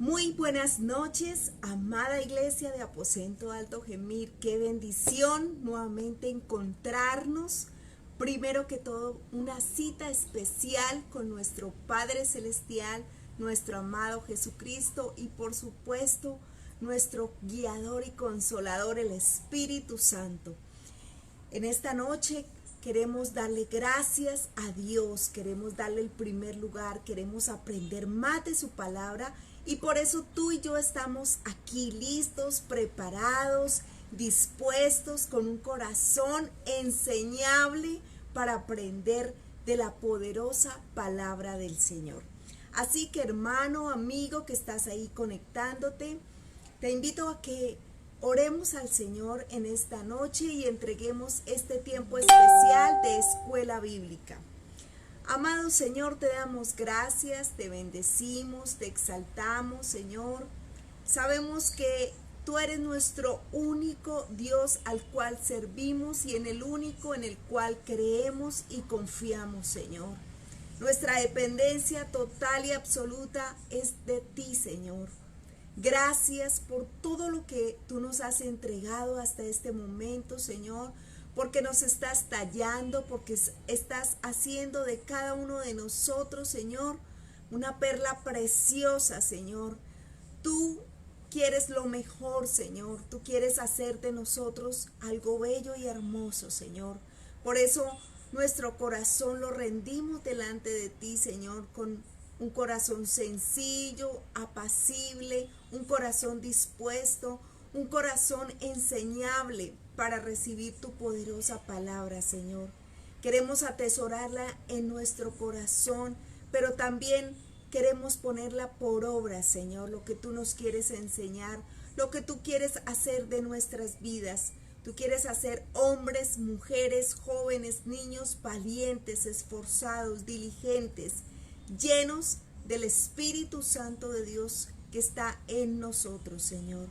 Muy buenas noches, amada iglesia de Aposento Alto Gemir. Qué bendición nuevamente encontrarnos. Primero que todo, una cita especial con nuestro Padre Celestial, nuestro amado Jesucristo y por supuesto nuestro guiador y consolador, el Espíritu Santo. En esta noche queremos darle gracias a Dios, queremos darle el primer lugar, queremos aprender más de su palabra. Y por eso tú y yo estamos aquí listos, preparados, dispuestos, con un corazón enseñable para aprender de la poderosa palabra del Señor. Así que hermano, amigo que estás ahí conectándote, te invito a que oremos al Señor en esta noche y entreguemos este tiempo especial de escuela bíblica. Amado Señor, te damos gracias, te bendecimos, te exaltamos, Señor. Sabemos que tú eres nuestro único Dios al cual servimos y en el único en el cual creemos y confiamos, Señor. Nuestra dependencia total y absoluta es de ti, Señor. Gracias por todo lo que tú nos has entregado hasta este momento, Señor. Porque nos estás tallando, porque estás haciendo de cada uno de nosotros, Señor, una perla preciosa, Señor. Tú quieres lo mejor, Señor. Tú quieres hacer de nosotros algo bello y hermoso, Señor. Por eso nuestro corazón lo rendimos delante de ti, Señor, con un corazón sencillo, apacible, un corazón dispuesto, un corazón enseñable para recibir tu poderosa palabra, Señor. Queremos atesorarla en nuestro corazón, pero también queremos ponerla por obra, Señor, lo que tú nos quieres enseñar, lo que tú quieres hacer de nuestras vidas. Tú quieres hacer hombres, mujeres, jóvenes, niños, valientes, esforzados, diligentes, llenos del Espíritu Santo de Dios que está en nosotros, Señor.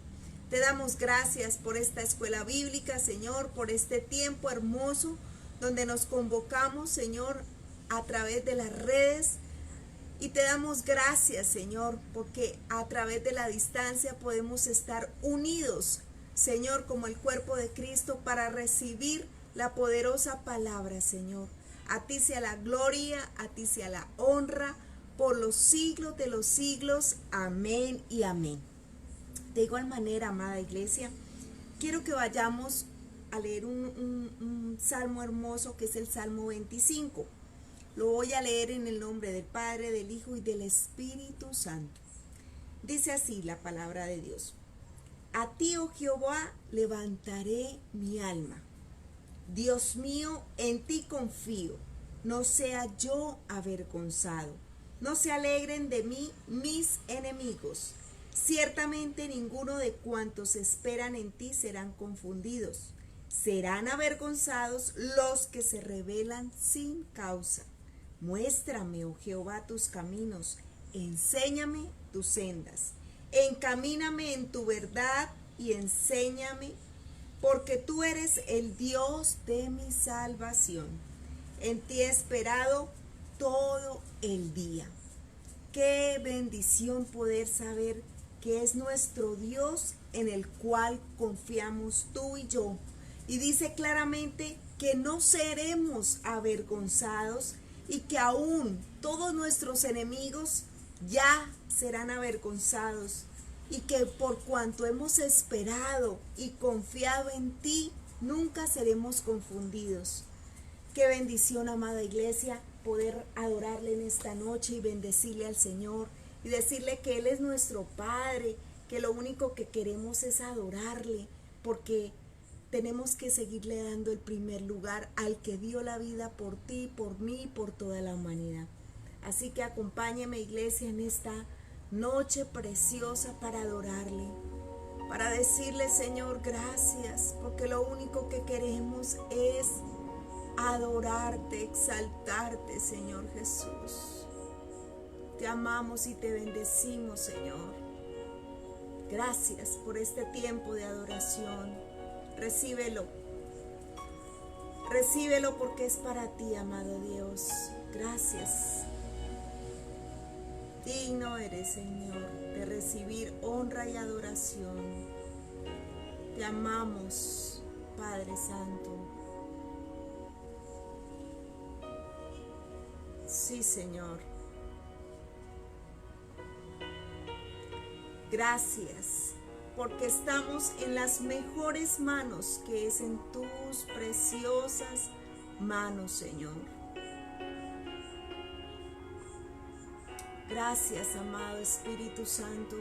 Te damos gracias por esta escuela bíblica, Señor, por este tiempo hermoso donde nos convocamos, Señor, a través de las redes. Y te damos gracias, Señor, porque a través de la distancia podemos estar unidos, Señor, como el cuerpo de Cristo para recibir la poderosa palabra, Señor. A ti sea la gloria, a ti sea la honra, por los siglos de los siglos. Amén y amén. De igual manera, amada iglesia, quiero que vayamos a leer un salmo hermoso que es el Salmo 25. Lo voy a leer en el nombre del Padre, del Hijo y del Espíritu Santo. Dice así la palabra de Dios. A ti, oh Jehová, levantaré mi alma. Dios mío, en ti confío. No sea yo avergonzado. No se alegren de mí mis enemigos. Ciertamente ninguno de cuantos esperan en ti serán confundidos. Serán avergonzados los que se rebelan sin causa. Muéstrame, oh Jehová, tus caminos. Enséñame tus sendas. Encamíname en tu verdad y enséñame, porque tú eres el Dios de mi salvación. En ti he esperado todo el día. Qué bendición poder saber que es nuestro Dios en el cual confiamos tú y yo. Y dice claramente que no seremos avergonzados y que aún todos nuestros enemigos ya serán avergonzados. Y que por cuanto hemos esperado y confiado en ti, nunca seremos confundidos. Qué bendición, amada iglesia, poder adorarle en esta noche y bendecirle al Señor y decirle que Él es nuestro Padre, que lo único que queremos es adorarle, porque tenemos que seguirle dando el primer lugar al que dio la vida por ti, por mí y por toda la humanidad. Así que acompáñeme, iglesia, en esta noche preciosa para adorarle, para decirle, Señor, gracias, porque lo único que queremos es adorarte, exaltarte, Señor Jesús. Te amamos y te bendecimos, Señor. Gracias por este tiempo de adoración. Recíbelo. Recíbelo porque es para ti, amado Dios. Gracias. Digno eres, Señor, de recibir honra y adoración. Te amamos, Padre Santo. Sí, Señor. Gracias, porque estamos en las mejores manos, que es en tus preciosas manos, Señor. Gracias, amado Espíritu Santo,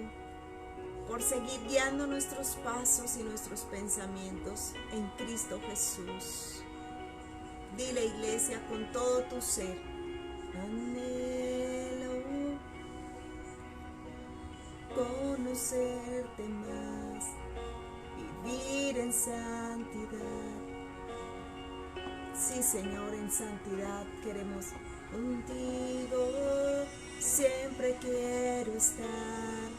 por seguir guiando nuestros pasos y nuestros pensamientos en Cristo Jesús. Dile, iglesia, con todo tu ser: anhelo conocerte más, vivir en santidad. Sí, Señor, en santidad queremos contigo. Siempre quiero estar,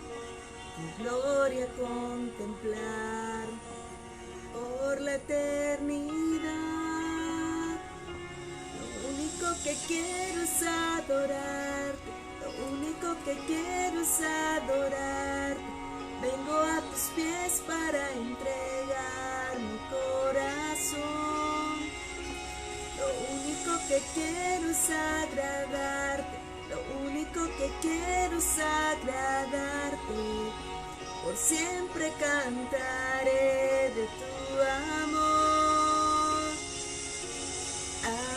tu gloria contemplar por la eternidad. Lo único que quiero es adorarte, lo único que quiero es adorarte. Vengo a tus pies para entregar mi corazón. Lo único que quiero es agradarte, lo único que quiero es agradarte. Por siempre cantaré de tu amor,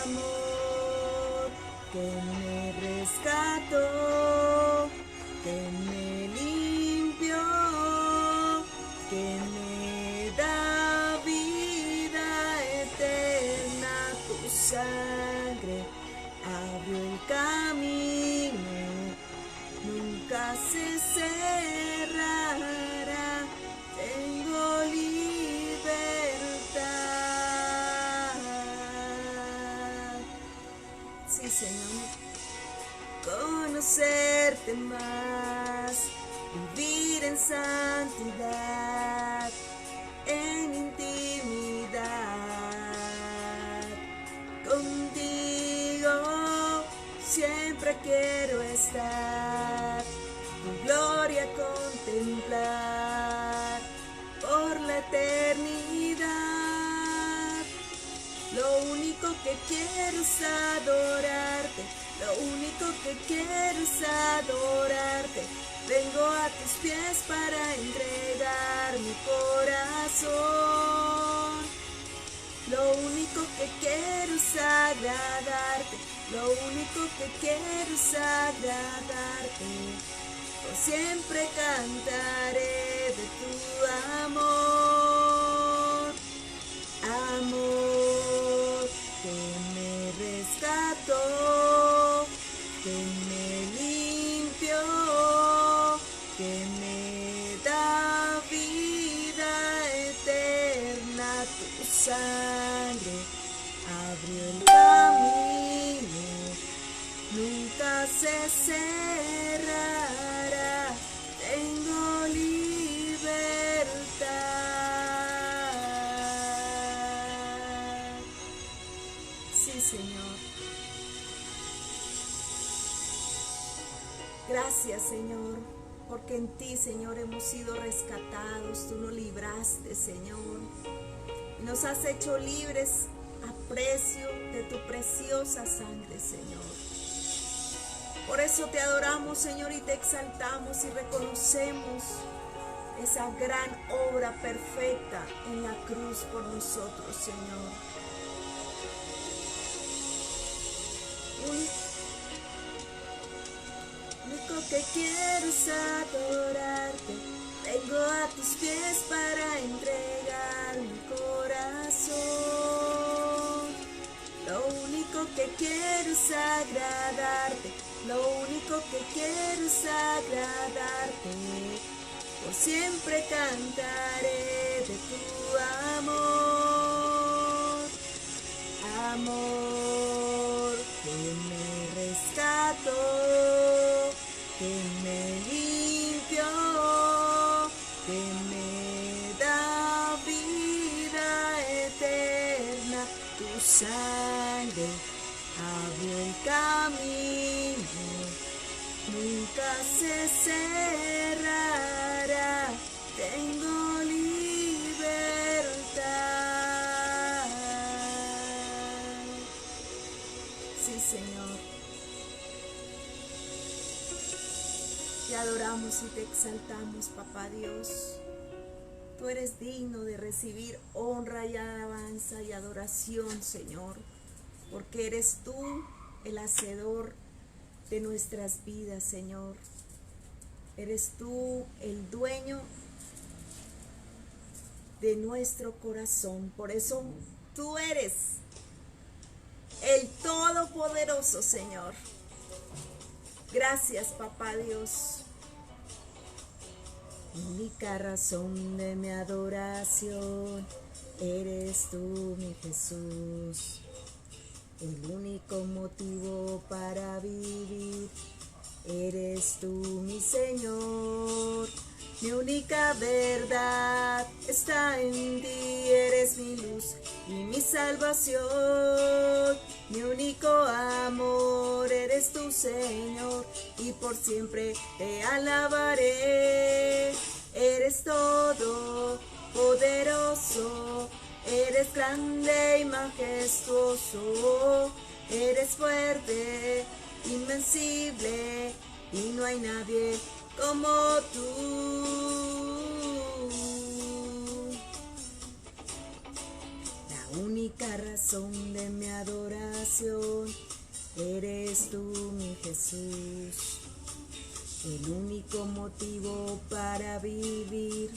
amor que me rescató, que me limpió, que me da vida eterna. Tu sangre abrió el camino, nunca se cerrará. Tengo libertad. Sí, Señor. Conocerte más, vivir en santidad, en intimidad. Contigo siempre quiero estar, tu gloria contemplar por la eternidad. Lo único que quiero es adorarte, lo único que quiero es adorarte. Vengo a tus pies para entregar mi corazón. Lo único que quiero es agradarte, lo único que quiero es agradarte. Por siempre cantaré de tu amor, amor que me rescató, que me limpió, que me da vida eterna. Tu sangre abrió el camino, nunca se cerrará. Tengo libertad. Sí, Señor. Gracias, Señor, porque en ti, Señor, hemos sido rescatados. Tú nos libraste, Señor, y nos has hecho libres a precio de tu preciosa sangre, Señor. Por eso te adoramos, Señor, y te exaltamos y reconocemos esa gran obra perfecta en la cruz por nosotros, Señor. Lo único que quiero es adorarte. Vengo a tus pies para entregar mi corazón. Lo único que quiero es agradarte, lo único que quiero es agradarte. Por siempre cantaré de tu amor, amor que me rescató, que me limpió, que me da vida eterna. Tu sangre abrió el camino, nunca se cerrará. Te adoramos y te exaltamos, Papá Dios. Tú eres digno de recibir honra y alabanza y adoración, Señor, porque eres tú el hacedor de nuestras vidas, Señor. Eres tú el dueño de nuestro corazón. Por eso tú eres el Todopoderoso, Señor. Gracias, Papá Dios. Única razón de mi adoración, eres tú, mi Jesús. El único motivo para vivir, eres tú, mi Señor. Mi única verdad está en ti, eres mi luz y mi salvación. Mi único amor eres tú, Señor, y por siempre te alabaré. Eres todo poderoso, eres grande y majestuoso, eres fuerte, invencible, y no hay nadie como tú. La única razón de mi adoración, eres tú, mi Jesús. El único motivo para vivir,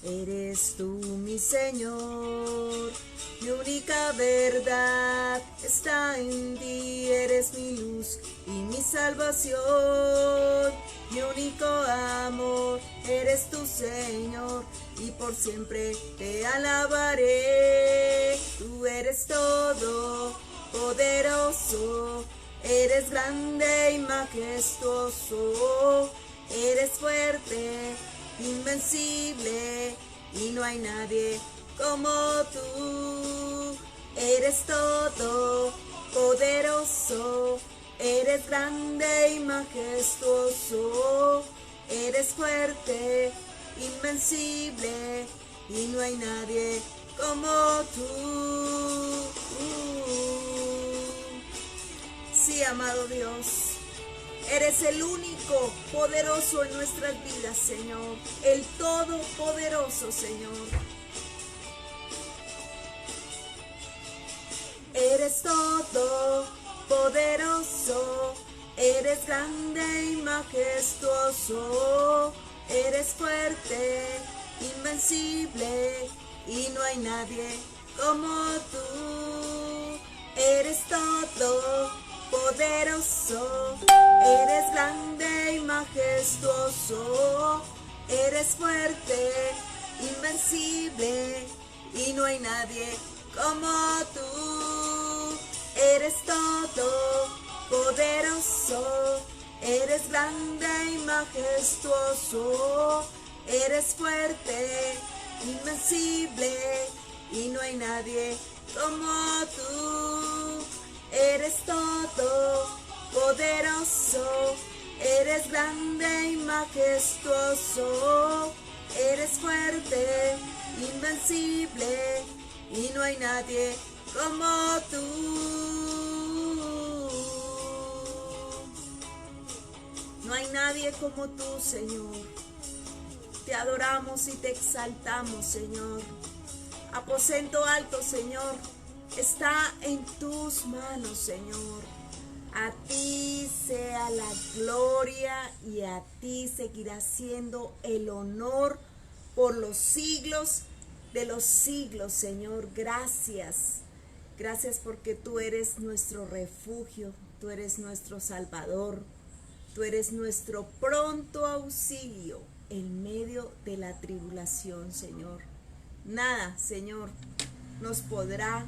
eres tú, mi Señor. Mi única verdad está en ti, eres mi luz y mi salvación. Mi único amor eres tú, Señor, y por siempre te alabaré. Tú eres todo poderoso, eres grande y majestuoso, eres fuerte, invencible, y no hay nadie como tú. Eres todo poderoso, eres grande y majestuoso, eres fuerte, invencible, y no hay nadie como tú. Sí, amado Dios, eres el único poderoso en nuestras vidas, Señor, el todopoderoso, Señor. Eres todo poderoso, eres grande y majestuoso, eres fuerte, invencible, y no hay nadie como tú. Eres todo poderoso, eres grande y majestuoso, eres fuerte, invencible, y no hay nadie como tú. Eres todo poderoso, eres grande y majestuoso, eres fuerte, invencible, y no hay nadie como tú. Eres todo poderoso, eres grande y majestuoso, eres fuerte, invencible, y no hay nadie como tú. No hay nadie como tú, Señor. Te adoramos y te exaltamos, Señor. Aposento alto, Señor, está en tus manos, Señor. A ti sea la gloria y a ti seguirá siendo el honor por los siglos de los siglos, Señor. Gracias. Gracias porque tú eres nuestro refugio, tú eres nuestro Salvador, tú eres nuestro pronto auxilio en medio de la tribulación, Señor. Nada, Señor, nos podrá,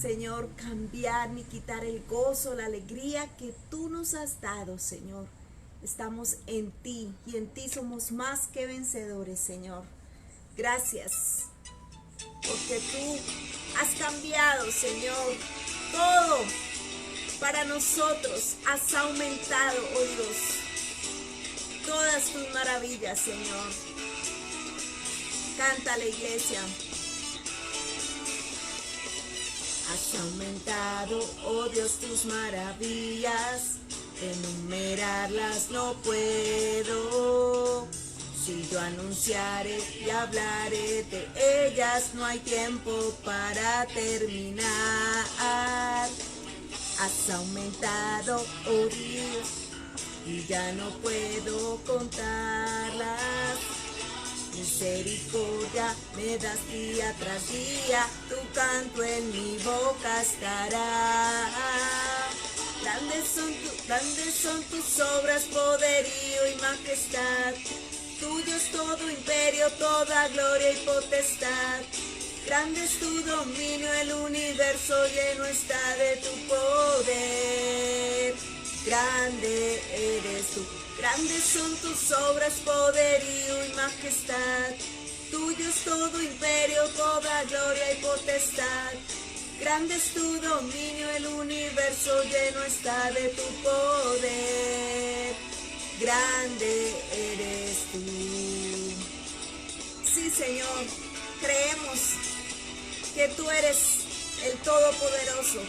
Señor, cambiar ni quitar el gozo, la alegría que tú nos has dado, Señor. Estamos en ti y en ti somos más que vencedores, Señor. Gracias, porque tú has cambiado, Señor, todo para nosotros. Has aumentado, oh Dios, todas tus maravillas, Señor. Canta la iglesia. Has aumentado, oh Dios, tus maravillas. enumerarlas no puedo. Si yo anunciaré y hablaré de ellas, no hay tiempo para terminar. Has aumentado, oh Dios, y ya no puedo contarlas. Misericordia me das día tras día, tu canto en mi boca estará. Grandes son tus obras, poderío y majestad. Tuyo es todo imperio, toda gloria y potestad. Grande es tu dominio, el universo lleno está de tu poder. Grande eres tú. Grandes son tus obras, poderío y majestad. Tuyo es todo imperio, toda gloria y potestad. Grande es tu dominio, el universo lleno está de tu poder. Grande eres tú. Sí, Señor, creemos que tú eres el Todopoderoso.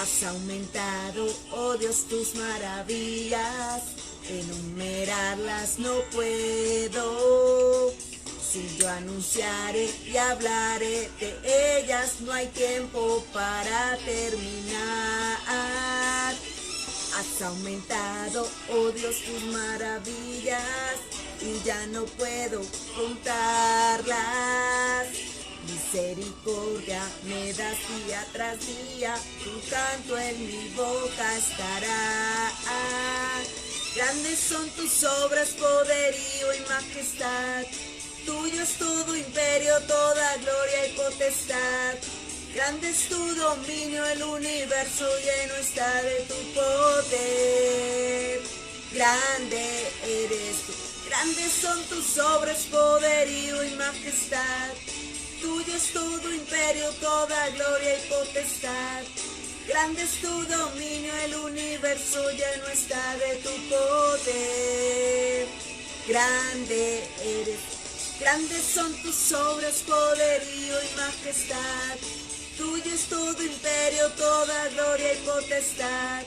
Has aumentado, oh Dios, tus maravillas, enumerarlas no puedo. Si yo anunciaré y hablaré de ellas, no hay tiempo para terminar. Has aumentado, oh Dios, tus maravillas, y ya no puedo contarlas. Misericordia me das día tras día, tu canto en mi boca estará. Grandes son tus obras, poderío y majestad. Tuyo es todo imperio, toda gloria y potestad. Grande es tu dominio, el universo lleno está de tu poder. Grande eres tú. Grandes son tus obras, poderío y majestad. Tuyo es todo imperio, toda gloria y potestad. Grande es tu dominio, el universo lleno está de tu poder. Grande eres. Grandes son tus obras, poderío y majestad. Tuyo es todo imperio, toda gloria y potestad.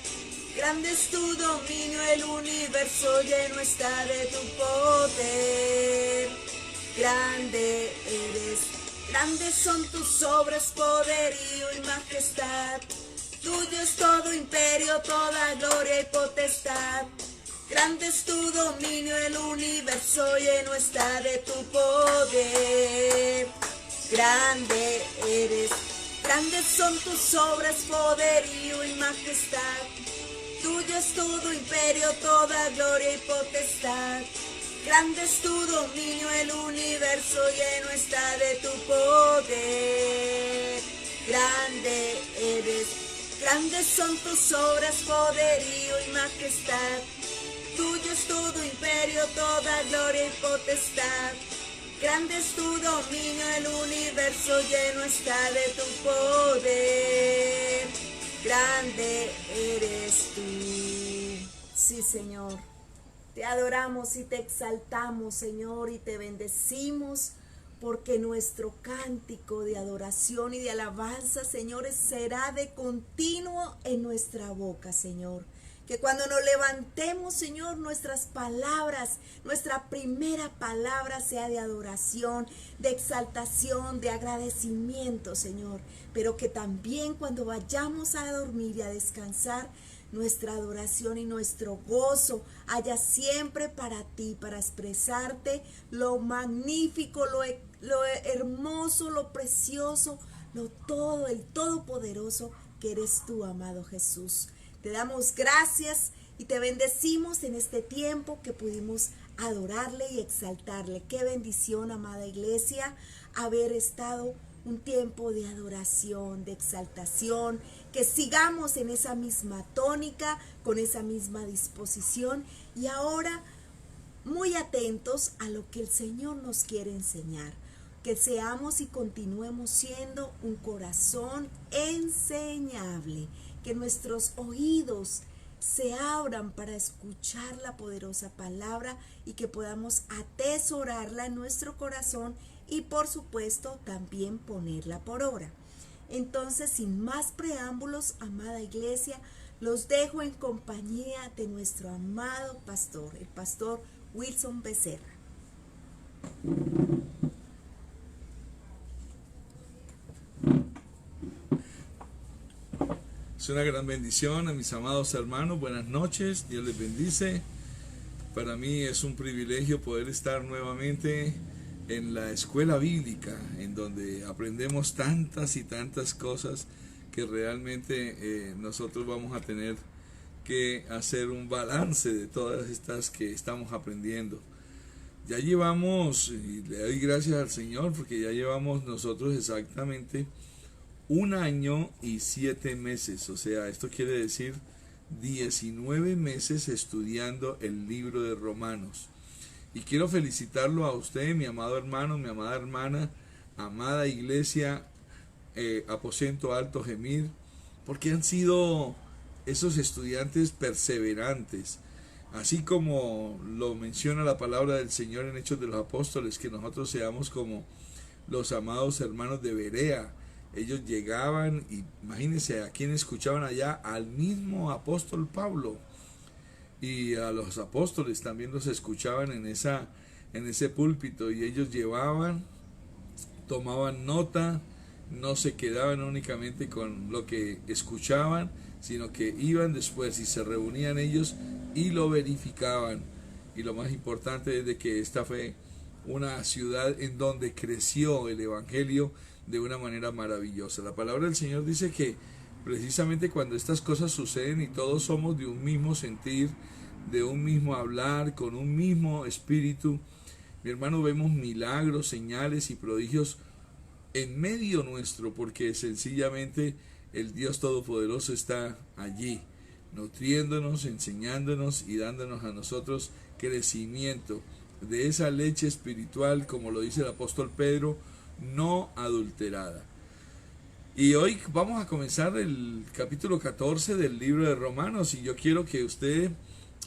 Grande es tu dominio, el universo lleno está de tu poder. Grande eres. Grandes son tus obras, poderío y majestad. Tuyo es todo imperio, toda gloria y potestad. Grande es tu dominio, el universo lleno está de tu poder. Grande eres. Grandes son tus obras, poderío y majestad. Tuyo es todo imperio, toda gloria y potestad. Grande es tu dominio, el universo lleno está de tu poder. Grande eres. Grandes son tus obras, poderío y majestad. Tuyo es todo imperio, toda gloria y potestad. Grande es tu dominio, el universo lleno está de tu poder. Grande eres tú. Sí, Señor. Te adoramos y te exaltamos, Señor, y te bendecimos, porque nuestro cántico de adoración y de alabanza, Señor, será de continuo en nuestra boca, Señor. Que cuando nos levantemos, Señor, nuestras palabras, nuestra primera palabra sea de adoración, de exaltación, de agradecimiento, Señor. Pero que también cuando vayamos a dormir y a descansar, nuestra adoración y nuestro gozo haya siempre para ti, para expresarte lo magnífico, lo hermoso, lo precioso, todo, el todopoderoso que eres tú, amado Jesús. Te damos gracias y te bendecimos en este tiempo que pudimos adorarle y exaltarle. Qué bendición, amada iglesia, haber estado un tiempo de adoración, de exaltación, que sigamos en esa misma tónica, con esa misma disposición y ahora muy atentos a lo que el Señor nos quiere enseñar. Que seamos y continuemos siendo un corazón enseñable, que nuestros oídos se abran para escuchar la poderosa palabra y que podamos atesorarla en nuestro corazón y por supuesto también ponerla por obra. Entonces, sin más preámbulos, amada iglesia, Los dejo en compañía de nuestro amado pastor, el pastor Wilson Becerra. Es una gran bendición a mis amados hermanos. Buenas noches, Dios les bendice. Para mí es un privilegio poder estar nuevamente en la escuela bíblica, en donde aprendemos tantas y tantas cosas que realmente nosotros vamos a tener que hacer un balance de todas estas que estamos aprendiendo. Ya llevamos, y le doy gracias al Señor, porque ya llevamos nosotros exactamente 1 año y 7 meses, o sea, esto quiere decir 19 meses estudiando el libro de Romanos. Y quiero felicitarlo a usted, mi amado hermano, mi amada hermana, amada iglesia, Aposento Alto Gemir, porque han sido esos estudiantes perseverantes, así como lo menciona la palabra del Señor en Hechos de los Apóstoles, que nosotros seamos como los amados hermanos de Berea. Ellos llegaban y imagínense a quién escuchaban allá, al mismo apóstol Pablo, y a los apóstoles también los escuchaban en ese púlpito, y ellos llevaban, tomaban nota, no se quedaban únicamente con lo que escuchaban, sino que iban después y se reunían ellos y lo verificaban. Y lo más importante es de que esta fue una ciudad en donde creció el evangelio de una manera maravillosa. La palabra del Señor dice que precisamente cuando estas cosas suceden y todos somos de un mismo sentir, de un mismo hablar, con un mismo espíritu, mi hermano, vemos milagros, señales y prodigios en medio nuestro, porque sencillamente el Dios Todopoderoso está allí, nutriéndonos, enseñándonos y dándonos a nosotros crecimiento de esa leche espiritual, como lo dice el apóstol Pedro, no adulterada. Y hoy vamos a comenzar el capítulo 14 del libro de Romanos, y yo quiero que usted,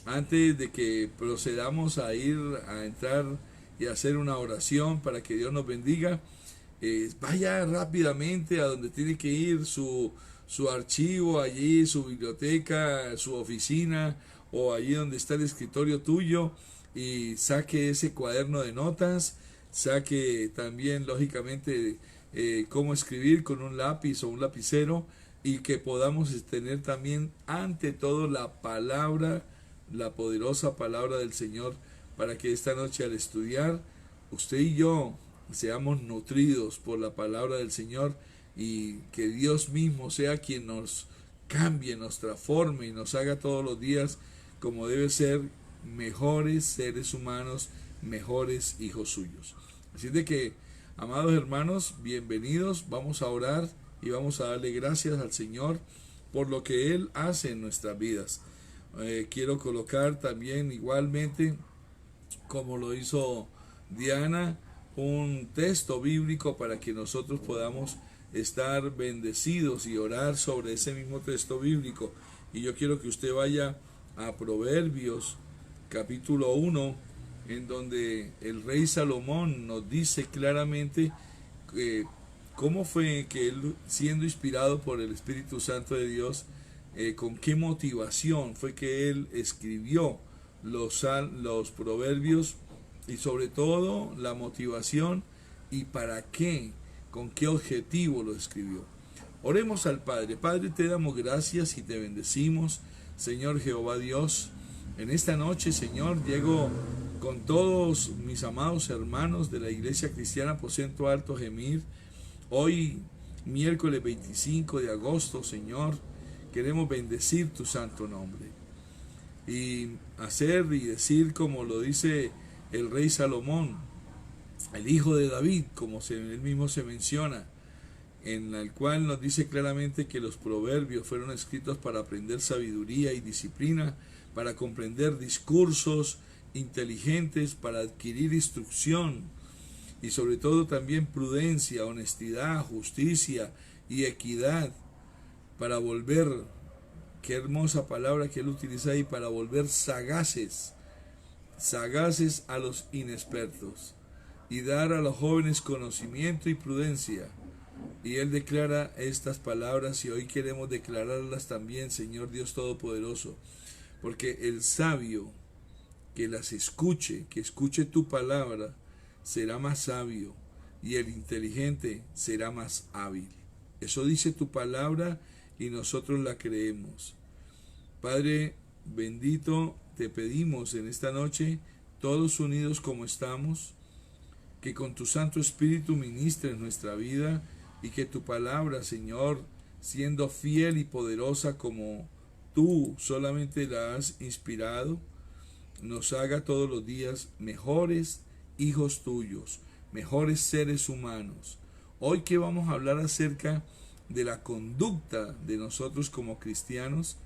antes de que procedamos a entrar y a hacer una oración para que Dios nos bendiga, vaya rápidamente a donde tiene que ir, su archivo allí, su biblioteca, su oficina, o allí donde está el escritorio tuyo, y saque ese cuaderno de notas, saque también lógicamente cómo escribir con un lápiz o un lapicero, y que podamos tener también ante todo la palabra, la poderosa palabra del Señor, para que esta noche al estudiar, usted y yo seamos nutridos por la palabra del Señor, y que Dios mismo sea quien nos cambie, nos transforme y nos haga todos los días como debe ser, mejores seres humanos, mejores hijos suyos. Así de que, amados hermanos, bienvenidos. Vamos a orar y vamos a darle gracias al Señor por lo que Él hace en nuestras vidas. Quiero colocar también igualmente, como lo hizo Diana, un texto bíblico para que nosotros podamos estar bendecidos y orar sobre ese mismo texto bíblico. Y yo quiero que usted vaya a Proverbios capítulo 1, en donde el rey Salomón nos dice claramente cómo fue que él, siendo inspirado por el Espíritu Santo de Dios, con qué motivación fue que él escribió los proverbios, y sobre todo la motivación y para qué, con qué objetivo lo escribió. Oremos al Padre. Padre, te damos gracias y te bendecimos, Señor Jehová Dios. En esta noche, Señor, llego con todos mis amados hermanos de la Iglesia Cristiana Aposento Alto Gemir. Hoy, miércoles 25 de agosto, Señor, queremos bendecir tu santo nombre y hacer y decir como lo dice el rey Salomón, el hijo de David, como él mismo se menciona, en el cual nos dice claramente que los proverbios fueron escritos para aprender sabiduría y disciplina, para comprender discursos inteligentes, para adquirir instrucción y sobre todo también prudencia, honestidad, justicia y equidad, para volver, qué hermosa palabra que él utiliza ahí, para volver sagaces a los inexpertos, y dar a los jóvenes conocimiento y prudencia. Y Él declara estas palabras y hoy queremos declararlas también, Señor Dios Todopoderoso, porque el sabio que las escuche, que escuche tu palabra, será más sabio y el inteligente será más hábil. Eso dice tu palabra y nosotros la creemos. Padre bendito, te pedimos en esta noche, todos unidos como estamos, que con tu Santo Espíritu ministres nuestra vida y que tu palabra, Señor, siendo fiel y poderosa como tú solamente la has inspirado, nos haga todos los días mejores hijos tuyos, mejores seres humanos. Hoy que vamos a hablar acerca de la conducta de nosotros como cristianos,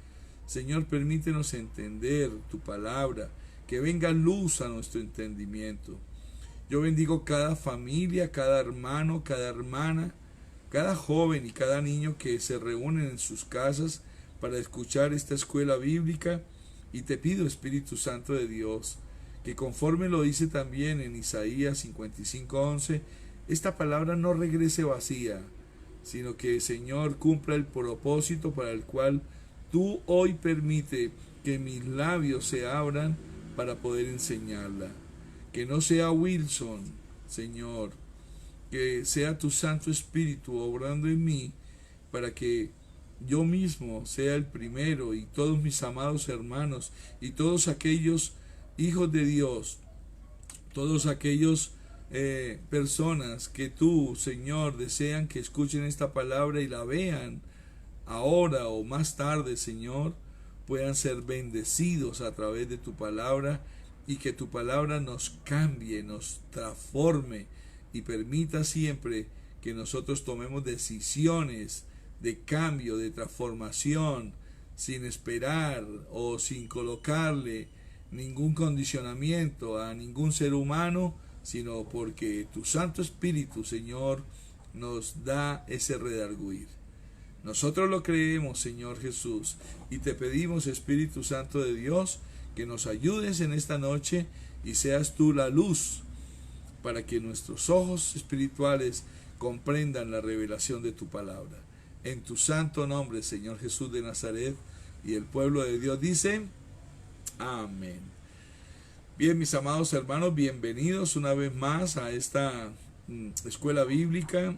Señor, permítenos entender tu palabra, que venga luz a nuestro entendimiento. Yo bendigo cada familia, cada hermano, cada hermana, cada joven y cada niño que se reúnen en sus casas para escuchar esta escuela bíblica, y te pido, Espíritu Santo de Dios, que conforme lo dice también en Isaías 55:11, esta palabra no regrese vacía, sino que, Señor, cumpla el propósito para el cual tú hoy permite que mis labios se abran para poder enseñarla. Que no sea Wilson, Señor, que sea tu Santo Espíritu obrando en mí para que yo mismo sea el primero y todos mis amados hermanos y todos aquellos hijos de Dios, todos aquellos personas que tú, Señor, desean que escuchen esta palabra y la vean ahora o más tarde, Señor, puedan ser bendecidos a través de tu palabra y que tu palabra nos cambie, nos transforme y permita siempre que nosotros tomemos decisiones de cambio, de transformación, sin esperar o sin colocarle ningún condicionamiento a ningún ser humano, sino porque tu Santo Espíritu, Señor, nos da ese redarguir. Nosotros lo creemos, Señor Jesús, y te pedimos, Espíritu Santo de Dios, que nos ayudes en esta noche y seas tú la luz para que nuestros ojos espirituales comprendan la revelación de tu palabra. En tu santo nombre, Señor Jesús de Nazaret, y el pueblo de Dios dice, amén. Bien, mis amados hermanos, bienvenidos una vez más a esta escuela bíblica.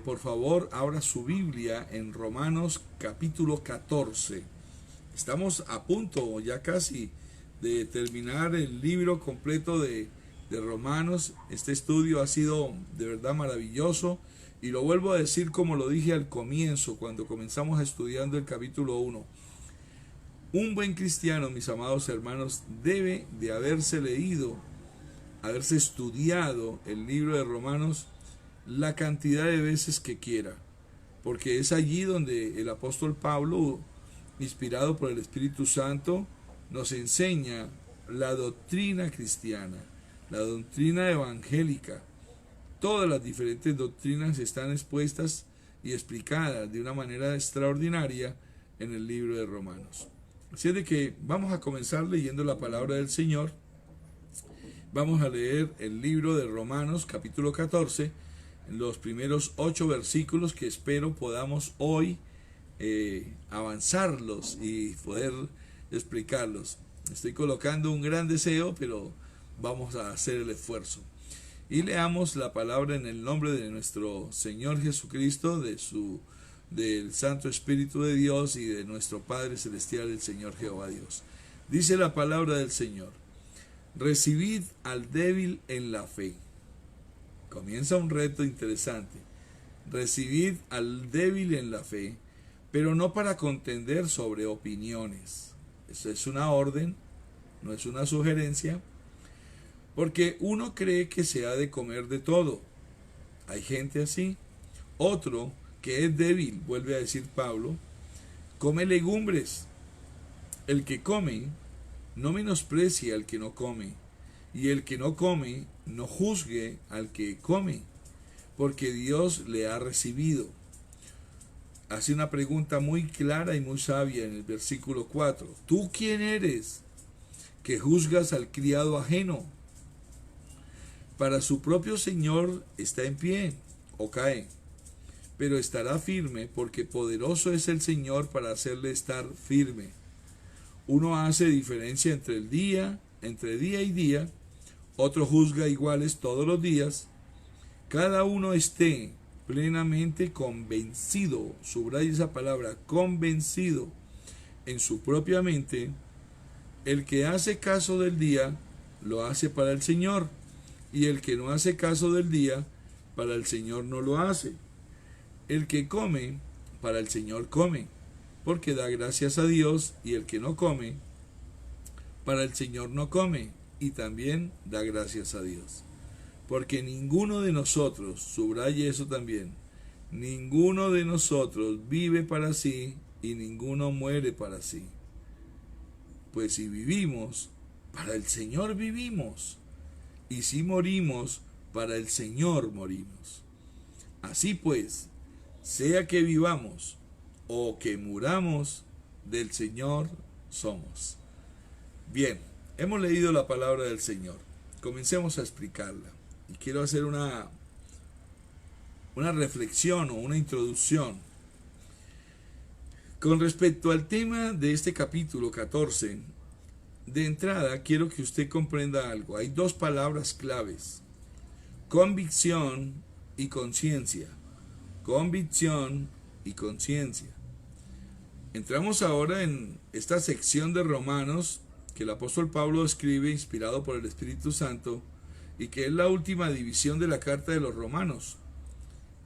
Por favor, abra su Biblia en Romanos capítulo 14. Estamos a punto ya casi de terminar el libro completo de Romanos. Este estudio ha sido de verdad maravilloso y lo vuelvo a decir como lo dije al comienzo cuando comenzamos estudiando el capítulo 1. Un buen cristiano, mis amados hermanos, debe de haberse leído, haberse estudiado el libro de Romanos la cantidad de veces que quiera, porque es allí donde el apóstol Pablo, inspirado por el Espíritu Santo, nos enseña la doctrina cristiana, la doctrina evangélica. Todas las diferentes doctrinas están expuestas y explicadas de una manera extraordinaria en el libro de Romanos. Así es de que vamos a comenzar leyendo la palabra del Señor. Vamos a leer el libro de Romanos capítulo 14, los primeros 8 versículos que espero podamos hoy avanzarlos y poder explicarlos. Estoy colocando un gran deseo, pero vamos a hacer el esfuerzo. Y leamos la palabra en el nombre de nuestro Señor Jesucristo, del Santo Espíritu de Dios y de nuestro Padre Celestial, el Señor Jehová Dios. Dice la palabra del Señor: recibid al débil en la fe. Comienza un reto interesante. Recibid al débil en la fe, pero no para contender sobre opiniones. Eso es una orden, no es una sugerencia, porque uno cree que se ha de comer de todo. Hay gente así. Otro, que es débil, vuelve a decir Pablo, come legumbres. El que come, no menosprecie al que no come, y el que no come, no juzgue al que come, porque Dios le ha recibido. Hace una pregunta muy clara y muy sabia en el versículo 4. ¿Tú quién eres que juzgas al criado ajeno? Para su propio Señor está en pie o cae, pero estará firme porque poderoso es el Señor para hacerle estar firme. Uno hace diferencia entre día y día, otro juzga iguales todos los días. Cada uno esté plenamente convencido, subraya esa palabra, convencido en su propia mente. El que hace caso del día, lo hace para el Señor, y el que no hace caso del día, para el Señor no lo hace. El que come, para el Señor come, porque da gracias a Dios, y el que no come, para el Señor no come, y también da gracias a Dios. Porque ninguno de nosotros, subraye eso también, ninguno de nosotros vive para sí, y ninguno muere para sí. Pues si vivimos, para el Señor vivimos, y si morimos, para el Señor morimos. Así pues, sea que vivamos o que muramos, del Señor somos. Bien, hemos leído la palabra del Señor. Comencemos a explicarla. Y quiero hacer una reflexión o una introducción. Con respecto al tema de este capítulo 14, de entrada quiero que usted comprenda algo. Hay dos palabras claves: convicción y conciencia. Convicción y conciencia. Entramos ahora en esta sección de Romanos que el apóstol Pablo escribe inspirado por el Espíritu Santo y que es la última división de la carta de los Romanos.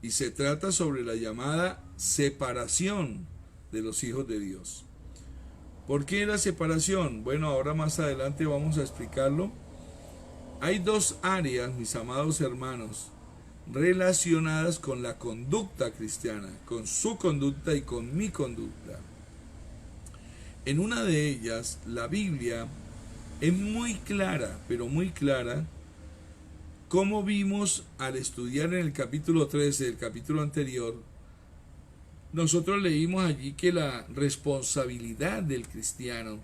Y se trata sobre la llamada separación de los hijos de Dios. ¿Por qué la separación? Bueno, ahora más adelante vamos a explicarlo. Hay dos áreas, mis amados hermanos, relacionadas con la conducta cristiana, con su conducta y con mi conducta. En una de ellas, la Biblia es muy clara, pero muy clara, como vimos al estudiar en el capítulo 13, el capítulo anterior. Nosotros leímos allí que la responsabilidad del cristiano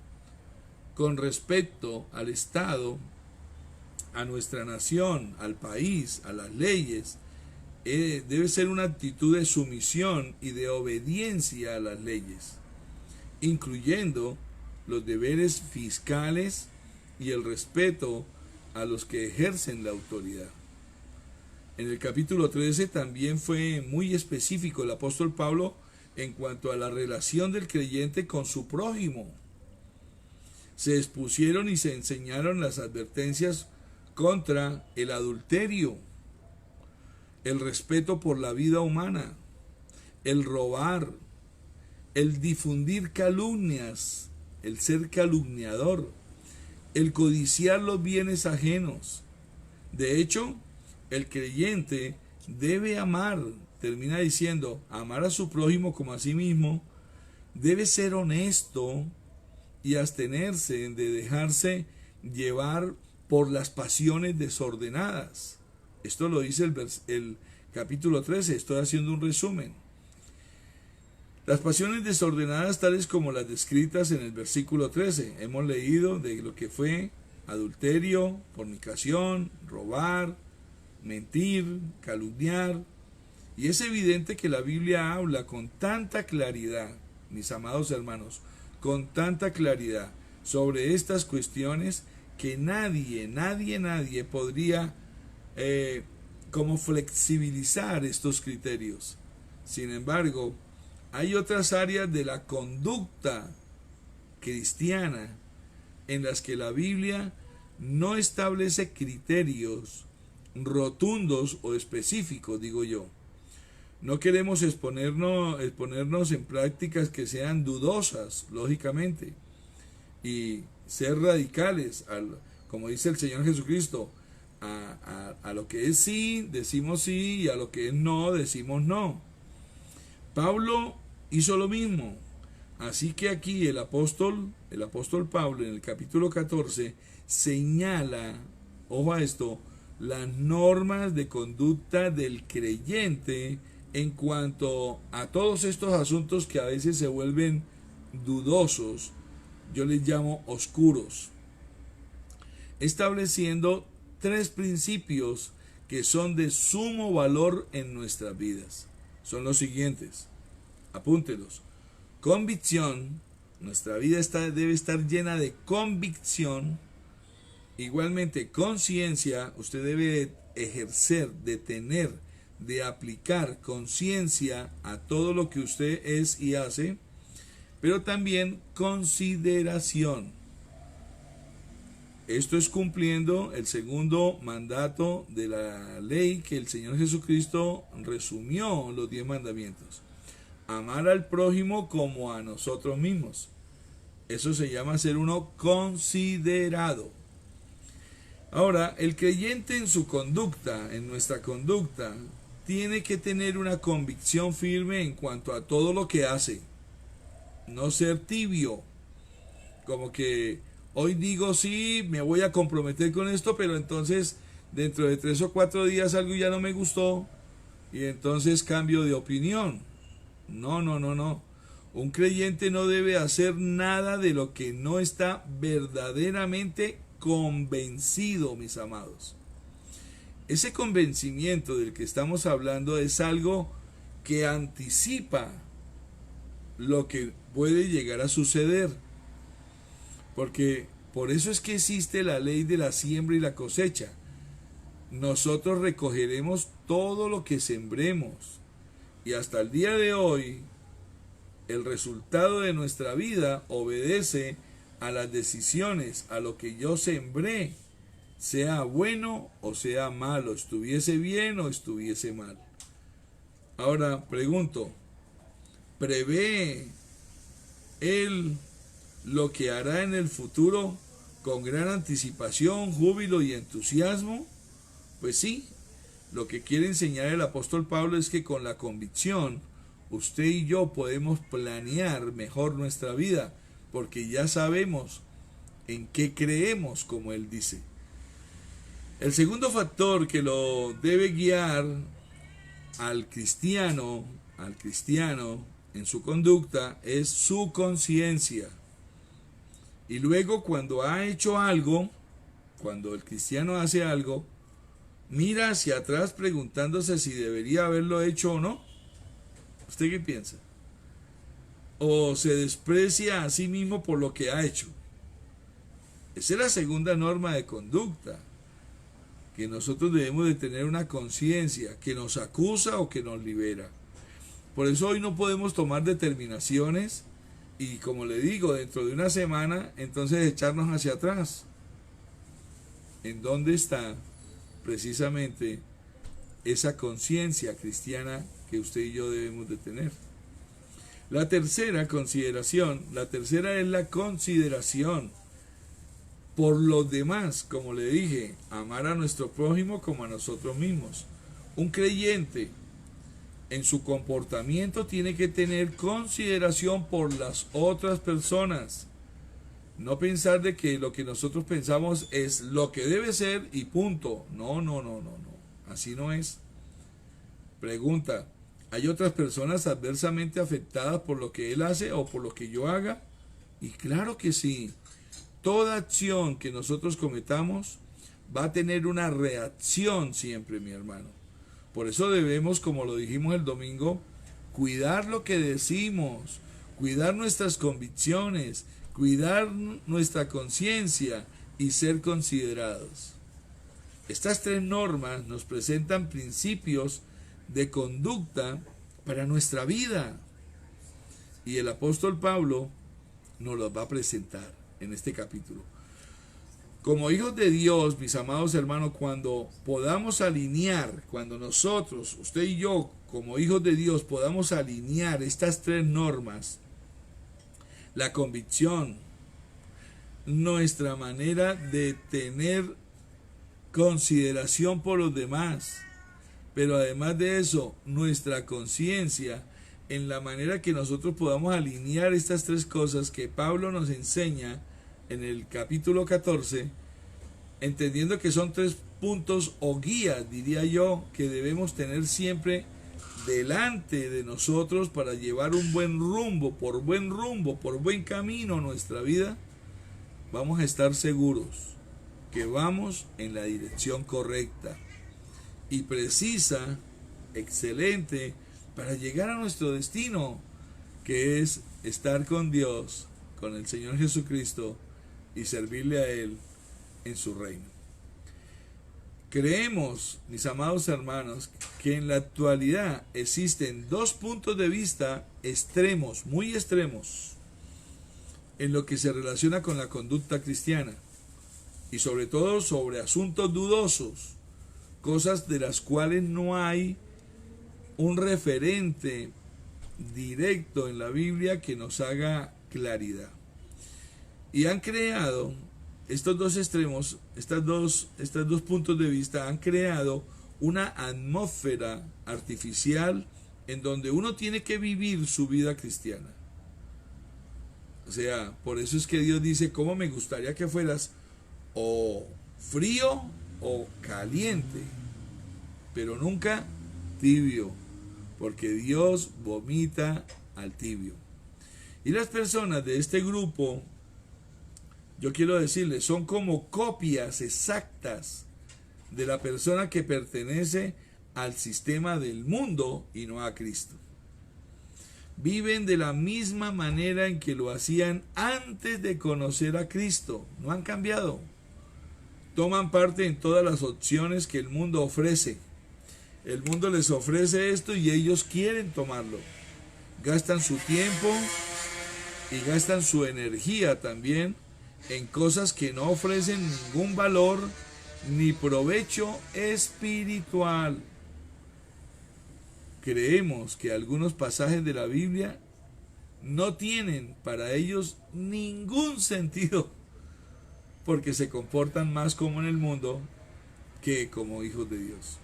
con respecto al Estado, a nuestra nación, al país, a las leyes, debe ser una actitud de sumisión y de obediencia a las leyes, incluyendo los deberes fiscales y el respeto a los que ejercen la autoridad. En el capítulo 13 también fue muy específico el apóstol Pablo en cuanto a la relación del creyente con su prójimo. Se expusieron y se enseñaron las advertencias contra el adulterio, el respeto por la vida humana, el robar, el difundir calumnias, el ser calumniador, el codiciar los bienes ajenos. De hecho, el creyente debe amar, termina diciendo, amar a su prójimo como a sí mismo, debe ser honesto y abstenerse de dejarse llevar por las pasiones desordenadas. Esto lo dice el capítulo 13, estoy haciendo un resumen. Las pasiones desordenadas tales como las descritas en el versículo 13. Hemos leído de lo que fue adulterio, fornicación, robar, mentir, calumniar. Y es evidente que la Biblia habla con tanta claridad, mis amados hermanos, con tanta claridad sobre estas cuestiones que nadie podría como flexibilizar estos criterios. Sin embargo, hay otras áreas de la conducta cristiana en las que la Biblia no establece criterios rotundos o específicos, digo yo. No queremos exponernos en prácticas que sean dudosas, lógicamente, y ser radicales, como dice el Señor Jesucristo, a lo que es sí, decimos sí, y a lo que es no, decimos no. Pablo hizo lo mismo. Así que aquí el apóstol Pablo en el capítulo 14 señala, ojo a esto, las normas de conducta del creyente en cuanto a todos estos asuntos que a veces se vuelven dudosos, yo les llamo oscuros, estableciendo 3 principios que son de sumo valor en nuestras vidas. son los siguientes. Apúntelos. Convicción. Nuestra vida debe estar llena de convicción. Igualmente, conciencia. Usted debe ejercer, de tener, de aplicar conciencia a todo lo que usted es y hace. Pero también consideración. Esto es cumpliendo el segundo mandato de la ley que el Señor Jesucristo resumió los 10 mandamientos. Amar al prójimo como a nosotros mismos. Eso se llama ser uno considerado. Ahora, el creyente en su conducta, en nuestra conducta, tiene que tener una convicción firme en cuanto a todo lo que hace. No ser tibio, como que hoy digo sí, me voy a comprometer con esto, pero entonces dentro de 3 o 4 días algo ya no me gustó y entonces cambio de opinión. No. Un creyente no debe hacer nada de lo que no está verdaderamente convencido, mis amados. Ese convencimiento del que estamos hablando es algo que anticipa lo que puede llegar a suceder. Porque por eso es que existe la ley de la siembra y la cosecha. Nosotros recogeremos todo lo que sembremos. Y hasta el día de hoy, el resultado de nuestra vida obedece a las decisiones, a lo que yo sembré, sea bueno o sea malo, estuviese bien o estuviese mal. Ahora pregunto, ¿prevé él lo que hará en el futuro con gran anticipación, júbilo y entusiasmo? Pues sí, lo que quiere enseñar el apóstol Pablo es que con la convicción usted y yo podemos planear mejor nuestra vida, porque ya sabemos en qué creemos, como él dice. El segundo factor que lo debe guiar al cristiano en su conducta es su conciencia. Y luego cuando ha hecho algo, cuando el cristiano hace algo, mira hacia atrás preguntándose si debería haberlo hecho o no. ¿Usted qué piensa? ¿O se desprecia a sí mismo por lo que ha hecho? Esa es la segunda norma de conducta, que nosotros debemos de tener una conciencia que nos acusa o que nos libera. Por eso hoy no podemos tomar determinaciones y, como le digo, dentro de una semana, entonces echarnos hacia atrás. ¿En dónde está precisamente esa conciencia cristiana que usted y yo debemos de tener? La tercera consideración, es la consideración por los demás, como le dije, amar a nuestro prójimo como a nosotros mismos. Un creyente en su comportamiento tiene que tener consideración por las otras personas. No pensar de que lo que nosotros pensamos es lo que debe ser y punto. No. Así no es. Pregunta, ¿hay otras personas adversamente afectadas por lo que él hace o por lo que yo haga? Y claro que sí. Toda acción que nosotros cometamos va a tener una reacción siempre, mi hermano. Por eso debemos, como lo dijimos el domingo, cuidar lo que decimos, cuidar nuestras convicciones, cuidar nuestra conciencia y ser considerados. Estas 3 normas nos presentan principios de conducta para nuestra vida. Y el apóstol Pablo nos los va a presentar en este capítulo. Como hijos de Dios, mis amados hermanos, cuando podamos alinear, cuando nosotros, usted y yo, como hijos de Dios, podamos alinear estas 3 normas, la convicción, nuestra manera de tener consideración por los demás, pero además de eso, nuestra conciencia, en la manera que nosotros podamos alinear estas 3 cosas que Pablo nos enseña en el capítulo 14, entendiendo que son 3 puntos o guías, diría yo, que debemos tener siempre delante de nosotros para llevar un buen rumbo, por buen camino nuestra vida. Vamos a estar seguros que vamos en la dirección correcta y precisa, excelente, para llegar a nuestro destino, que es estar con Dios, con el Señor Jesucristo, y servirle a Él en su reino. Creemos, mis amados hermanos, que en la actualidad existen dos puntos de vista extremos, muy extremos, en lo que se relaciona con la conducta cristiana, y sobre todo sobre asuntos dudosos, cosas de las cuales no hay un referente directo en la Biblia que nos haga claridad. Y han creado estos dos extremos, estos dos puntos de vista han creado una atmósfera artificial en donde uno tiene que vivir su vida cristiana. O sea, por eso es que Dios dice, ¿cómo me gustaría que fueras o frío o caliente? Pero nunca tibio, porque Dios vomita al tibio. Y las personas de este grupo, yo quiero decirles, son como copias exactas de la persona que pertenece al sistema del mundo y no a Cristo. Viven de la misma manera en que lo hacían antes de conocer a Cristo. No han cambiado. Toman parte en todas las opciones que el mundo ofrece. El mundo les ofrece esto y ellos quieren tomarlo. Gastan su tiempo y gastan su energía también en cosas que no ofrecen ningún valor ni provecho espiritual. Creemos que algunos pasajes de la Biblia no tienen para ellos ningún sentido, porque se comportan más como en el mundo que como hijos de Dios.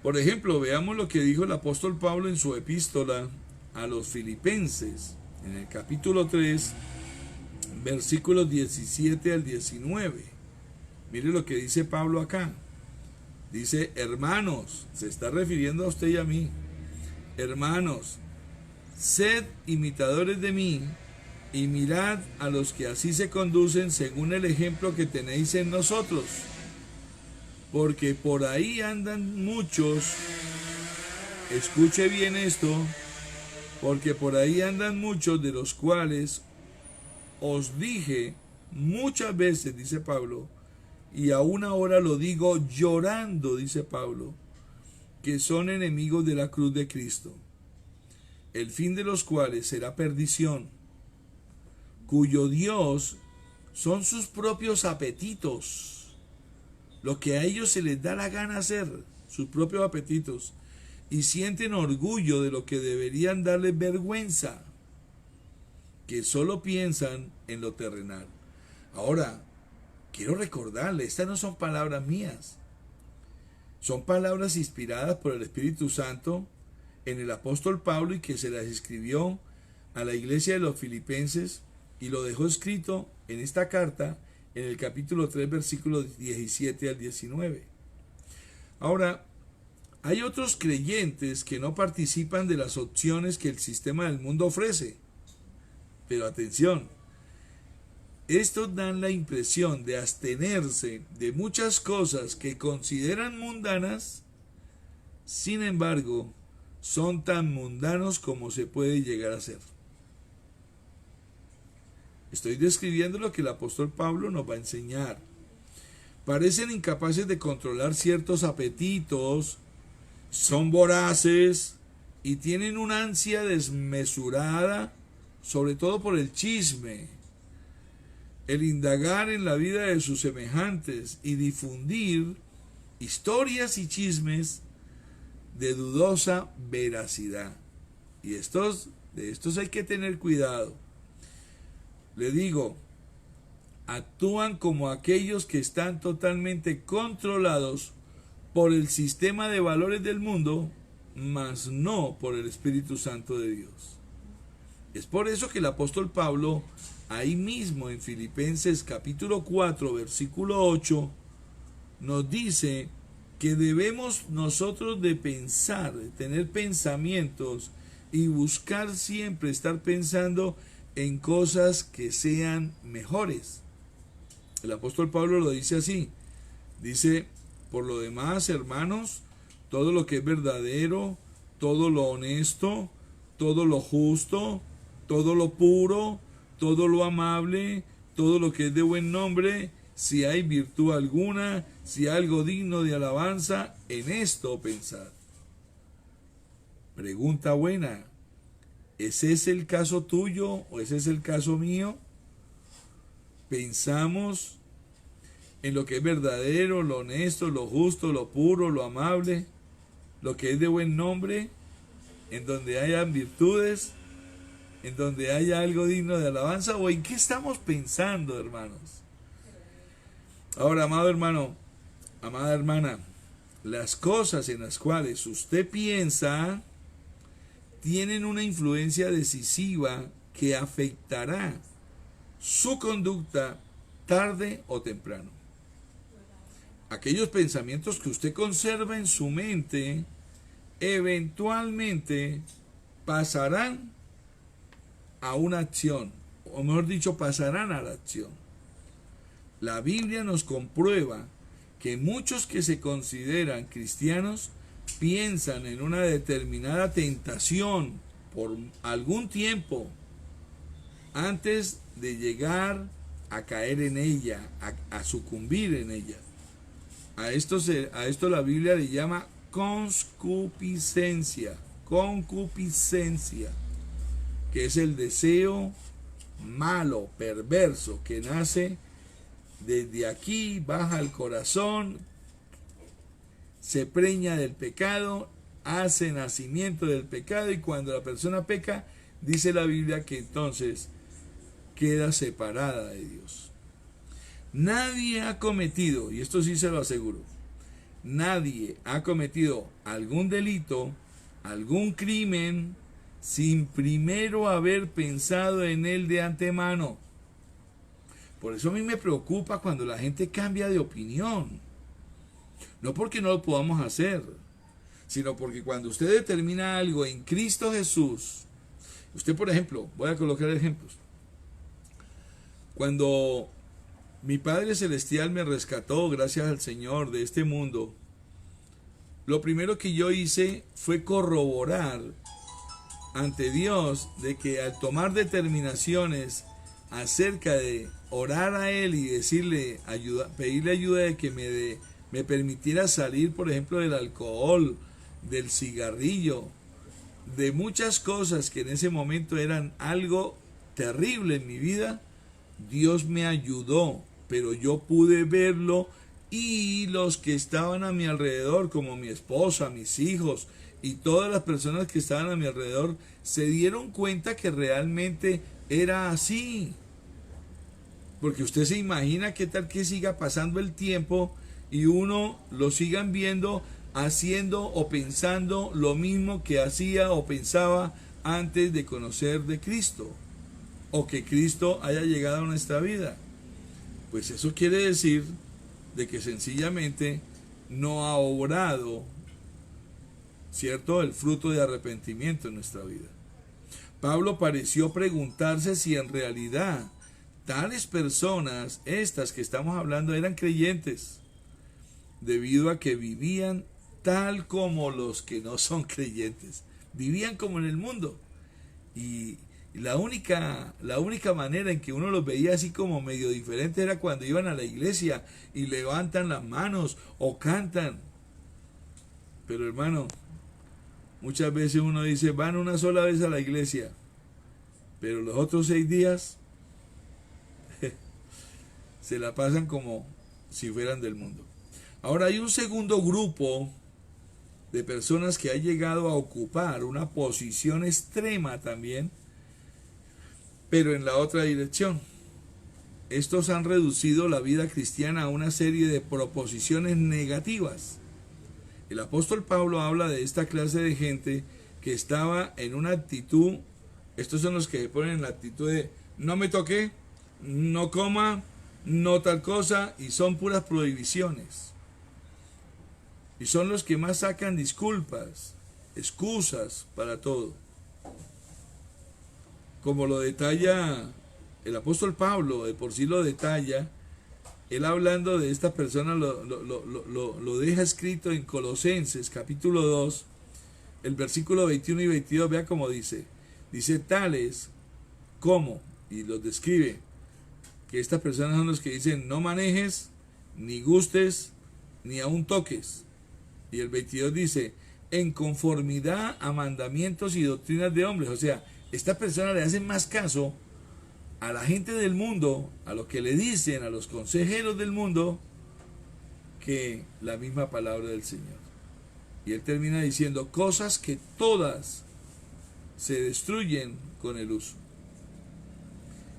Por ejemplo, veamos lo que dijo el apóstol Pablo en su epístola a los Filipenses, en el capítulo 3, versículos 17 al 19. Mire lo que dice Pablo acá. Dice, hermanos, se está refiriendo a usted y a mí. Hermanos, sed imitadores de mí y mirad a los que así se conducen según el ejemplo que tenéis en nosotros. Porque por ahí andan muchos, escuche bien esto, porque por ahí andan muchos de los cuales os dije muchas veces, dice Pablo, y aún ahora lo digo llorando, dice Pablo, que son enemigos de la cruz de Cristo, el fin de los cuales será perdición, cuyo Dios son sus propios apetitos, lo que a ellos se les da la gana hacer, sus propios apetitos, y sienten orgullo de lo que deberían darles vergüenza, que solo piensan en lo terrenal. Ahora, quiero recordarle, estas no son palabras mías, son palabras inspiradas por el Espíritu Santo en el apóstol Pablo y que se las escribió a la iglesia de los Filipenses y lo dejó escrito en esta carta en el capítulo 3, versículos 17 al 19. Ahora, hay otros creyentes que no participan de las opciones que el sistema del mundo ofrece. Pero atención, estos dan la impresión de abstenerse de muchas cosas que consideran mundanas, sin embargo, son tan mundanos como se puede llegar a ser. Estoy describiendo lo que el apóstol Pablo nos va a enseñar. Parecen incapaces de controlar ciertos apetitos, son voraces y tienen una ansia desmesurada, sobre todo por el chisme, el indagar en la vida de sus semejantes y difundir historias y chismes de dudosa veracidad. Y de estos hay que tener cuidado. Le digo, actúan como aquellos que están totalmente controlados por el sistema de valores del mundo, mas no por el Espíritu Santo de Dios. Es por eso que el apóstol Pablo, ahí mismo en Filipenses capítulo 4, versículo 8, nos dice que debemos nosotros de pensar, de tener pensamientos y buscar siempre estar pensando en cosas que sean mejores. El apóstol Pablo lo dice así, dice, por lo demás, hermanos, todo lo que es verdadero, todo lo honesto, todo lo justo, todo lo puro, todo lo amable, todo lo que es de buen nombre, si hay virtud alguna, si hay algo digno de alabanza, en esto pensad. Pregunta buena, ¿ese es el caso tuyo o ese es el caso mío? ¿Pensamos en lo que es verdadero, lo honesto, lo justo, lo puro, lo amable, lo que es de buen nombre, en donde hayan virtudes, en donde haya algo digno de alabanza, o en qué estamos pensando, hermanos? Ahora, amado hermano, amada hermana, las cosas en las cuales usted piensa tienen una influencia decisiva que afectará su conducta tarde o temprano. Aquellos pensamientos que usted conserva en su mente eventualmente pasarán a una acción, o mejor dicho, pasarán a la acción. La Biblia nos comprueba que muchos que se consideran cristianos piensan en una determinada tentación por algún tiempo antes de llegar a caer en ella, a sucumbir en ella. A esto la Biblia le llama concupiscencia, que es el deseo malo, perverso, que nace desde aquí, baja al corazón, se preña del pecado, hace nacimiento del pecado, y cuando la persona peca, dice la Biblia que entonces queda separada de Dios. Nadie ha cometido, y esto sí se lo aseguro, nadie ha cometido algún delito, algún crimen, sin primero haber pensado en él de antemano. Por eso a mí me preocupa cuando la gente cambia de opinión. No porque no lo podamos hacer, sino porque cuando usted determina algo en Cristo Jesús, usted, por ejemplo, voy a colocar ejemplos. Cuando mi Padre Celestial me rescató, gracias al Señor, de este mundo, lo primero que yo hice fue corroborar ante Dios de que al tomar determinaciones acerca de orar a Él y decirle, pedirle ayuda de que me permitiera salir, por ejemplo, del alcohol, del cigarrillo, de muchas cosas que en ese momento eran algo terrible en mi vida, Dios me ayudó, pero yo pude verlo, y los que estaban a mi alrededor, como mi esposa, mis hijos y todas las personas que estaban a mi alrededor, se dieron cuenta que realmente era así. Porque usted se imagina qué tal que siga pasando el tiempo y uno lo sigan viendo haciendo o pensando lo mismo que hacía o pensaba antes de conocer de Cristo, o que Cristo haya llegado a nuestra vida. Pues eso quiere decir de que sencillamente no ha obrado, ¿cierto?, el fruto de arrepentimiento en nuestra vida. Pablo pareció preguntarse si en realidad tales personas, estas que estamos hablando, eran creyentes, debido a que vivían tal como los que no son creyentes, vivían como en el mundo, y la única manera en que uno los veía así como medio diferente era cuando iban a la iglesia y levantan las manos o cantan. Pero hermano, muchas veces uno dice, van una sola vez a la iglesia, pero los otros 6 días se la pasan como si fueran del mundo. Ahora hay un segundo grupo de personas que ha llegado a ocupar una posición extrema también, pero en la otra dirección. Estos han reducido la vida cristiana a una serie de proposiciones negativas. El apóstol Pablo habla de esta clase de gente que estaba en una actitud, estos son los que se ponen en la actitud de no me toque, no coma, no tal cosa, y son puras prohibiciones. Y son los que más sacan disculpas, excusas para todo. Como lo detalla el apóstol Pablo, de por sí lo detalla, él hablando de esta persona lo deja escrito en Colosenses capítulo 2, El versículo 21 y 22, vea cómo dice. Dice tales como, y los describe, que estas personas son los que dicen no manejes, ni gustes, ni aun toques. Y el 22 dice, en conformidad a mandamientos y doctrinas de hombres. O sea, estas personas le hacen más caso a la gente del mundo, a lo que le dicen, a los consejeros del mundo, que la misma palabra del Señor. Y él termina diciendo cosas que todas se destruyen con el uso.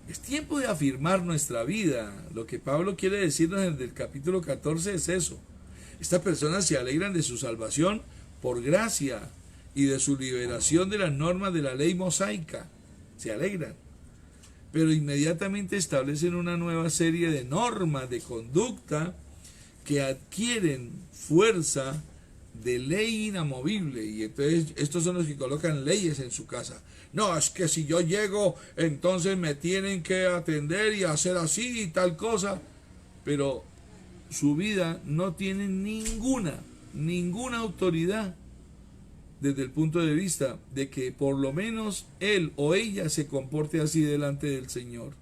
Es tiempo de afirmar nuestra vida. Lo que Pablo quiere decirnos en el capítulo 14 es eso. Estas personas se alegran de su salvación por gracia y de su liberación de las normas de la ley mosaica. Se alegran. Pero inmediatamente establecen una nueva serie de normas de conducta que adquieren fuerza de ley inamovible. Y entonces estos son los que colocan leyes en su casa. No, es que si yo llego, entonces me tienen que atender y hacer así y tal cosa. Pero su vida no tiene ninguna autoridad desde el punto de vista de que por lo menos él o ella se comporte así delante del Señor.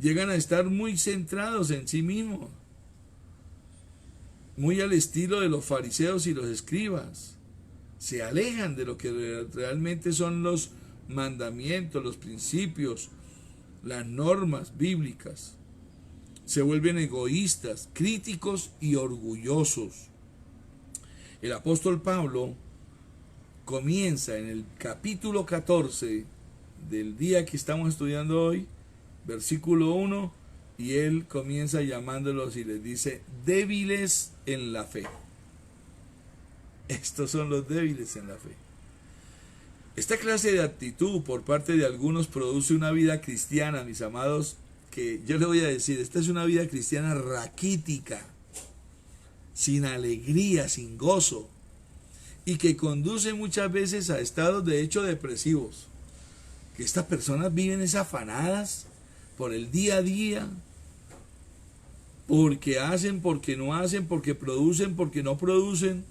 Llegan a estar muy centrados en sí mismos, muy al estilo de los fariseos y los escribas. Se alejan de lo que realmente son los mandamientos, los principios, las normas bíblicas. Se vuelven egoístas, críticos y orgullosos. El apóstol Pablo comienza en el capítulo 14 del día que estamos estudiando hoy, versículo 1, y él comienza llamándolos y les dice, débiles en la fe. Estos son los débiles en la fe. Esta clase de actitud por parte de algunos produce una vida cristiana, mis amados, que yo le voy a decir, esta es una vida cristiana raquítica, sin alegría, sin gozo, y que conduce muchas veces a estados de hecho depresivos. Que estas personas viven afanadas por el día a día, porque hacen, porque no hacen, porque producen, porque no producen,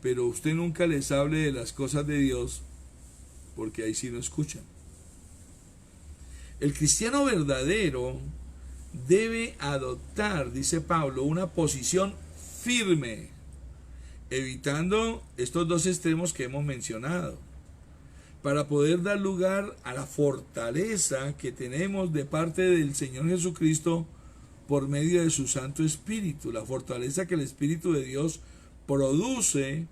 pero usted nunca les hable de las cosas de Dios, porque ahí sí no escuchan. El cristiano verdadero debe adoptar, dice Pablo, una posición firme, evitando estos dos extremos que hemos mencionado, para poder dar lugar a la fortaleza que tenemos de parte del Señor Jesucristo por medio de su Santo Espíritu, la fortaleza que el Espíritu de Dios produce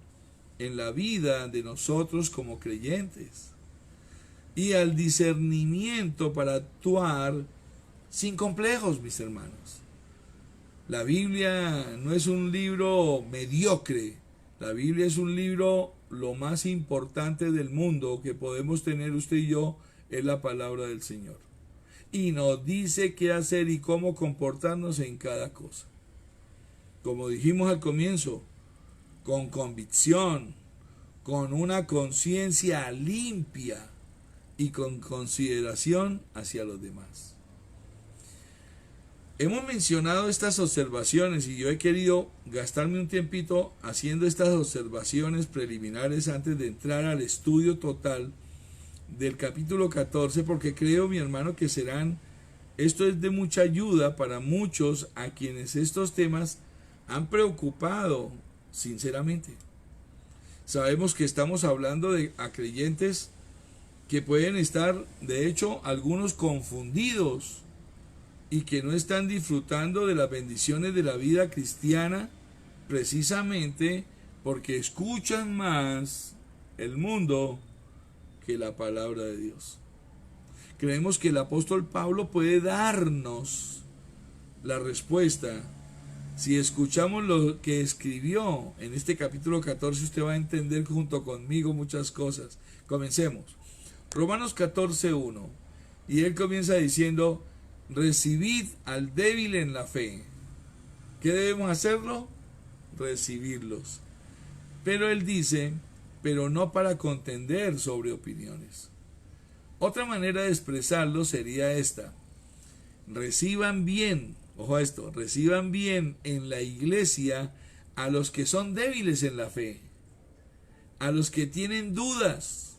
en la vida de nosotros como creyentes, y al discernimiento para actuar sin complejos, mis hermanos. La Biblia no es un libro mediocre, la Biblia es un libro lo más importante del mundo que podemos tener usted y yo, es la palabra del Señor. Y nos dice qué hacer y cómo comportarnos en cada cosa. Como dijimos al comienzo, con convicción, con una conciencia limpia y con consideración hacia los demás. Hemos mencionado estas observaciones y yo he querido gastarme un tiempito haciendo estas observaciones preliminares antes de entrar al estudio total del capítulo 14, porque creo, mi hermano, que esto es de mucha ayuda para muchos a quienes estos temas han preocupado sinceramente. Sabemos que estamos hablando a creyentes que pueden estar, de hecho, algunos confundidos y que no están disfrutando de las bendiciones de la vida cristiana precisamente porque escuchan más el mundo que la palabra de Dios. Creemos que el apóstol Pablo puede darnos la respuesta. Si escuchamos lo que escribió en este capítulo 14, usted va a entender junto conmigo muchas cosas. Comencemos. Romanos 14:1. Y él comienza diciendo, recibid al débil en la fe. ¿Qué debemos hacerlo? Recibirlos. Pero él dice, pero no para contender sobre opiniones. Otra manera de expresarlo sería esta: reciban bien, ojo a esto, reciban bien en la iglesia a los que son débiles en la fe, a los que tienen dudas,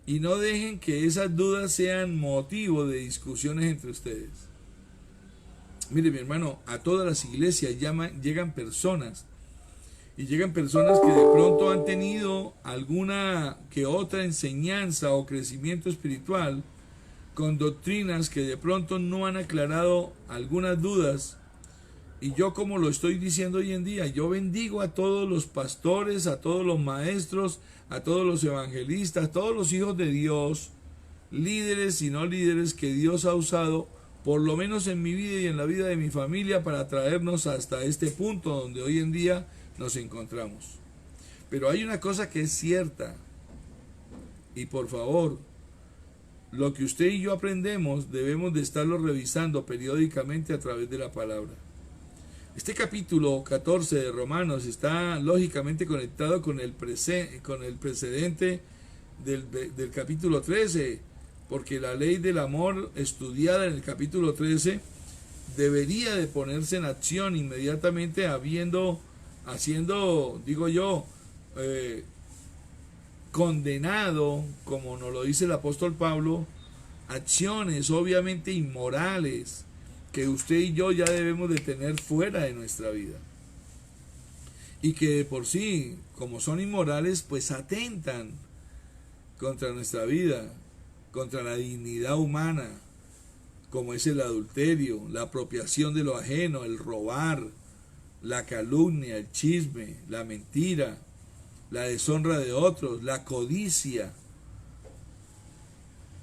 y no dejen que esas dudas sean motivo de discusiones entre ustedes. Mire, mi hermano, a todas las iglesias llegan personas, y llegan personas que de pronto han tenido alguna que otra enseñanza o crecimiento espiritual con doctrinas que de pronto no han aclarado algunas dudas. Y yo, como lo estoy diciendo hoy en día, yo bendigo a todos los pastores, a todos los maestros, a todos los evangelistas, a todos los hijos de Dios, líderes y no líderes que Dios ha usado, por lo menos en mi vida y en la vida de mi familia, para traernos hasta este punto donde hoy en día nos encontramos. Pero hay una cosa que es cierta, y por favor, lo que usted y yo aprendemos debemos de estarlo revisando periódicamente a través de la palabra. Este capítulo 14 de Romanos está lógicamente conectado con el precedente del capítulo 13, porque la ley del amor estudiada en el capítulo 13 debería de ponerse en acción inmediatamente haciendo, digo yo, condenado, como nos lo dice el apóstol Pablo, acciones obviamente inmorales que usted y yo ya debemos de tener fuera de nuestra vida, y que de por sí, como son inmorales, pues atentan contra nuestra vida, contra la dignidad humana, como es el adulterio, la apropiación de lo ajeno, el robar, la calumnia, el chisme, la mentira, la deshonra de otros, la codicia.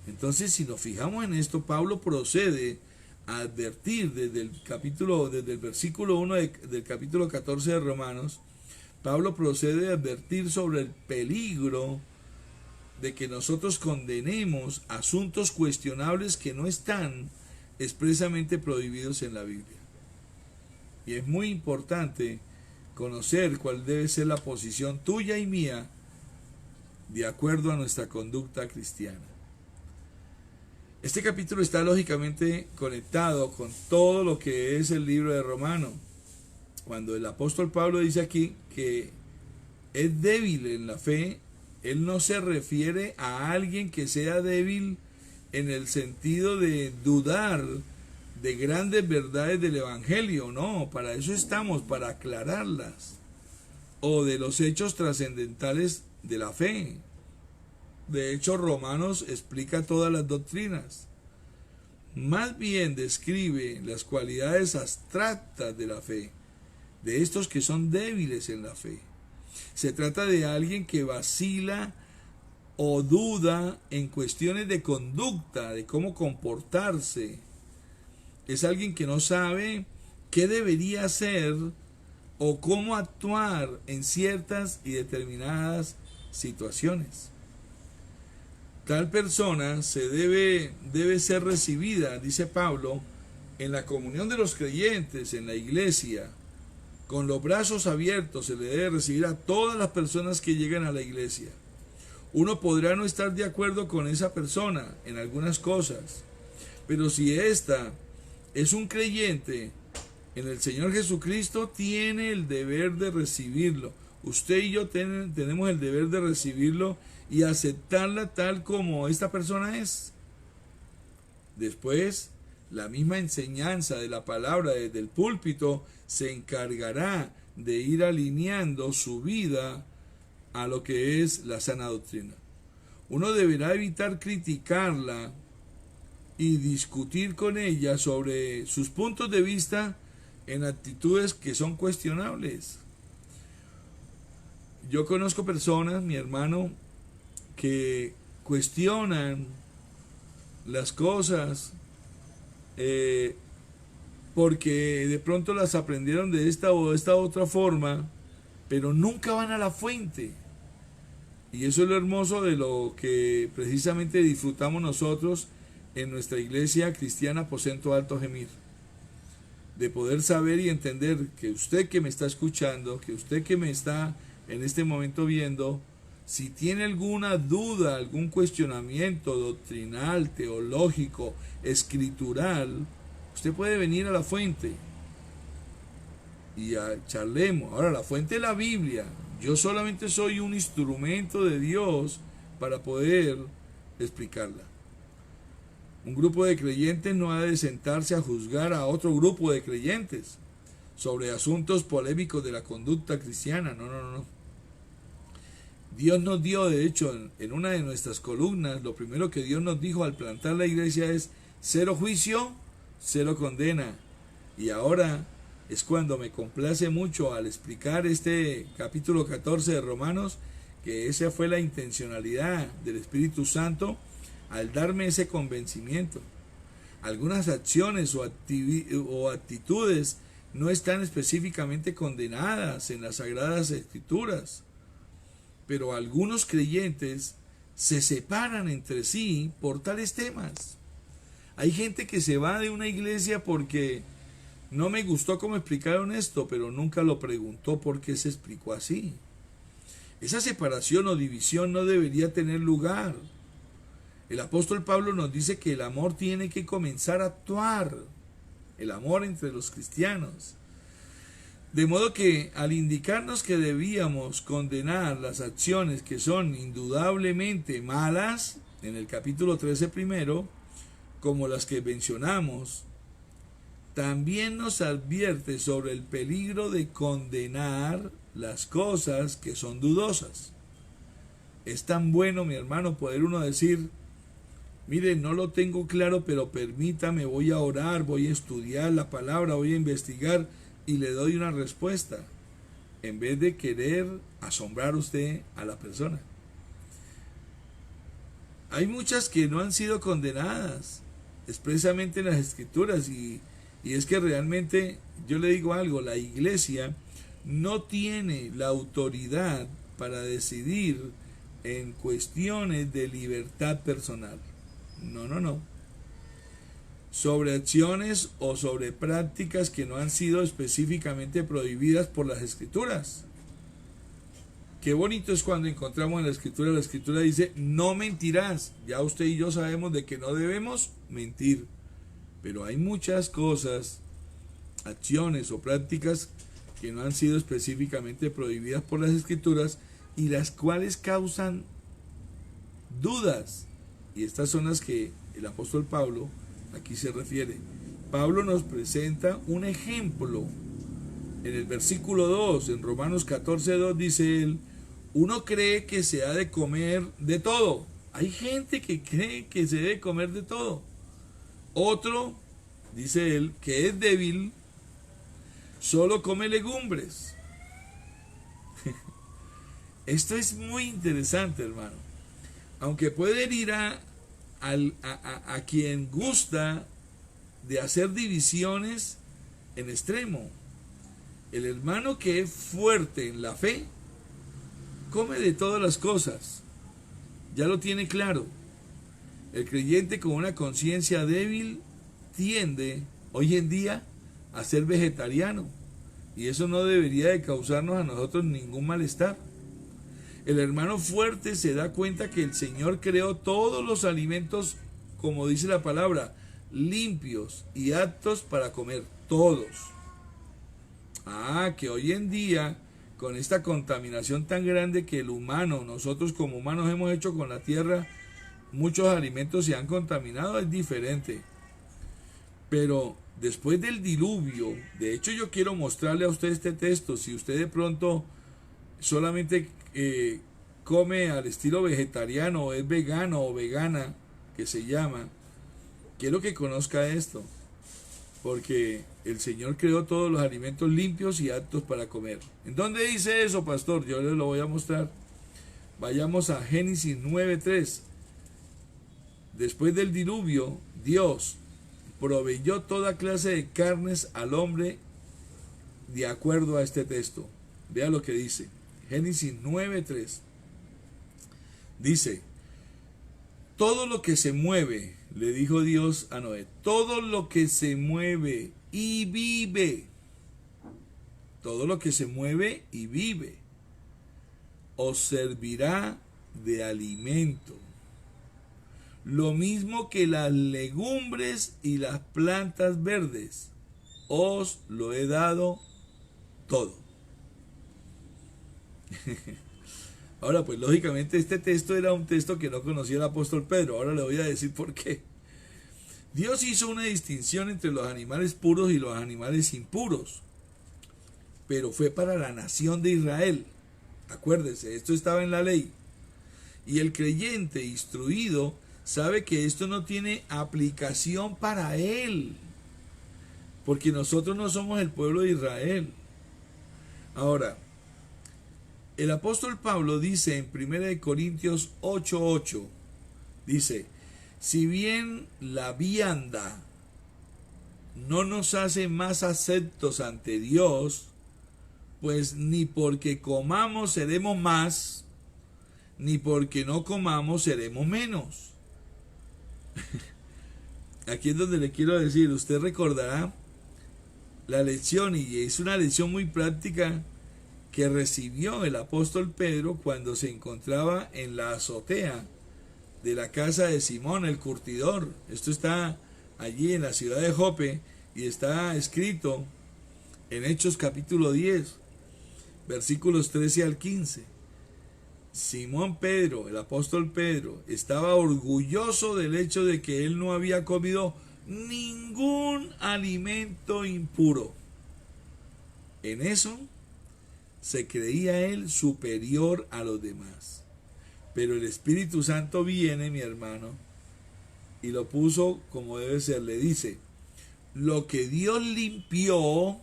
Entonces, si nos fijamos en esto, Pablo procede a advertir desde el versículo 1 del capítulo 14 de Romanos. Pablo procede a advertir sobre el peligro de que nosotros condenemos asuntos cuestionables que no están expresamente prohibidos en la Biblia. Y es muy importante conocer cuál debe ser la posición tuya y mía de acuerdo a nuestra conducta cristiana. Este capítulo está lógicamente conectado con todo lo que es el libro de Romanos. Cuando el apóstol Pablo dice aquí que es débil en la fe, él no se refiere a alguien que sea débil en el sentido de dudar de grandes verdades del evangelio. No, para eso estamos, para aclararlas, o de los hechos trascendentales de la fe. De hecho, Romanos explica todas las doctrinas. Más bien describe las cualidades abstractas de la fe, de estos que son débiles en la fe. Se trata de alguien que vacila o duda en cuestiones de conducta, de cómo comportarse. Es alguien que no sabe qué debería hacer o cómo actuar en ciertas y determinadas situaciones. Tal persona debe ser recibida, dice Pablo, en la comunión de los creyentes, en la iglesia, con los brazos abiertos. Se le debe recibir a todas las personas que llegan a la iglesia. Uno podrá no estar de acuerdo con esa persona en algunas cosas, pero si ésta es un creyente en el Señor Jesucristo, tiene el deber de recibirlo. Usted y yo tenemos el deber de recibirlo y aceptarla tal como esta persona es. Después, la misma enseñanza de la palabra desde el púlpito se encargará de ir alineando su vida a lo que es la sana doctrina. Uno deberá evitar criticarla y discutir con ella sobre sus puntos de vista en actitudes que son cuestionables. Yo conozco personas, mi hermano, que cuestionan las cosas porque de pronto las aprendieron de esta o de esta otra forma, pero nunca van a la fuente. Y eso es lo hermoso de lo que precisamente disfrutamos nosotros en nuestra iglesia cristiana Aposento Alto Gemir, de poder saber y entender que usted que me está escuchando, que usted que me está en este momento viendo, si tiene alguna duda, algún cuestionamiento doctrinal, teológico, escritural, usted puede venir a la fuente y charlemos. Ahora, la fuente es la Biblia, Yo solamente soy un instrumento de Dios para poder explicarla. Un grupo de creyentes no ha de sentarse a juzgar a otro grupo de creyentes sobre asuntos polémicos de la conducta cristiana. No, no, no. Dios nos dio, de hecho, en una de nuestras columnas, lo primero que Dios nos dijo al plantar la iglesia es: cero juicio, cero condena. Y ahora es cuando me complace mucho al explicar este capítulo 14 de Romanos, que esa fue la intencionalidad del Espíritu Santo al darme ese convencimiento. Algunas acciones o actitudes no están específicamente condenadas en las Sagradas Escrituras, pero algunos creyentes se separan entre sí por tales temas. Hay gente que se va de una iglesia porque no me gustó cómo explicaron esto, pero nunca lo preguntó por qué se explicó así. Esa separación o división no debería tener lugar. El apóstol Pablo nos dice que el amor tiene que comenzar a actuar, el amor entre los cristianos. De modo que al indicarnos que debíamos condenar las acciones que son indudablemente malas, en el capítulo 13 primero, como las que mencionamos, también nos advierte sobre el peligro de condenar las cosas que son dudosas. Es tan bueno, mi hermano, poder uno decir: mire, no lo tengo claro, pero permítame, voy a orar, voy a estudiar la palabra, voy a investigar y le doy una respuesta, en vez de querer asombrar usted a la persona. Hay muchas que no han sido condenadas expresamente en las Escrituras, y es que realmente, yo le digo algo, la iglesia no tiene la autoridad para decidir en cuestiones de libertad personal. No, no, no. Sobre acciones o sobre prácticas que no han sido específicamente prohibidas por las Escrituras. Qué bonito es cuando encontramos en la Escritura dice: no mentirás. Ya usted y yo sabemos de que no debemos mentir. Pero hay muchas cosas, acciones o prácticas que no han sido específicamente prohibidas por las Escrituras y las cuales causan dudas. Y estas son las que el apóstol Pablo aquí se refiere. Pablo nos presenta un ejemplo. En el versículo 2, en Romanos 14:2 dice él: uno cree que se ha de comer de todo. Hay gente que cree que se debe comer de todo. Otro, dice él, que es débil, solo come legumbres. Esto es muy interesante, hermano. Aunque puede herir a quien gusta de hacer divisiones en extremo. El hermano que es fuerte en la fe come de todas las cosas. Ya lo tiene claro. El creyente con una conciencia débil tiende hoy en día a ser vegetariano, y eso no debería de causarnos a nosotros ningún malestar. El hermano fuerte se da cuenta que el Señor creó todos los alimentos, como dice la palabra, limpios y aptos para comer, todos. Que hoy en día, con esta contaminación tan grande que el humano, nosotros como humanos hemos hecho con la tierra, muchos alimentos se han contaminado, es diferente. Pero después del diluvio, de hecho yo quiero mostrarle a usted este texto. Si usted de pronto solamente come al estilo vegetariano, o es vegano o vegana, que se llama, quiero que conozca esto, porque el Señor creó todos los alimentos limpios y aptos para comer. ¿En dónde dice eso, pastor? Yo les lo voy a mostrar. Vayamos a Génesis 9:3. Después del diluvio, Dios proveyó toda clase de carnes al hombre de acuerdo a este texto. Vea lo que dice. Génesis 9:3. Dice: todo lo que se mueve, le dijo Dios a Noé, todo lo que se mueve y vive, todo lo que se mueve y vive, os servirá de alimento. Lo mismo que las legumbres y las plantas verdes, os lo he dado todo. Ahora, pues lógicamente este texto era un texto que no conocía el apóstol Pedro. Ahora le voy a decir por qué. Dios hizo una distinción entre los animales puros y los animales impuros, pero fue para la nación de Israel. Acuérdese, esto estaba en la ley. Y el creyente instruido sabe que esto no tiene aplicación para él, porque nosotros no somos el pueblo de Israel. Ahora, el apóstol Pablo dice en 1 Corintios 8:8, dice, si bien la vianda no nos hace más aceptos ante Dios, pues ni porque comamos seremos más, ni porque no comamos seremos menos. Aquí es donde le quiero decir, usted recordará la lección, y es una lección muy práctica que recibió el apóstol Pedro cuando se encontraba en la azotea de la casa de Simón el curtidor. Esto está allí en la ciudad de Jope y está escrito en Hechos capítulo 10, versículos 13 al 15. Simón Pedro, el apóstol Pedro, estaba orgulloso del hecho de que él no había comido ningún alimento impuro. En eso se creía él superior a los demás. Pero el Espíritu Santo viene, mi hermano, y lo puso como debe ser. Le dice, lo que Dios limpió,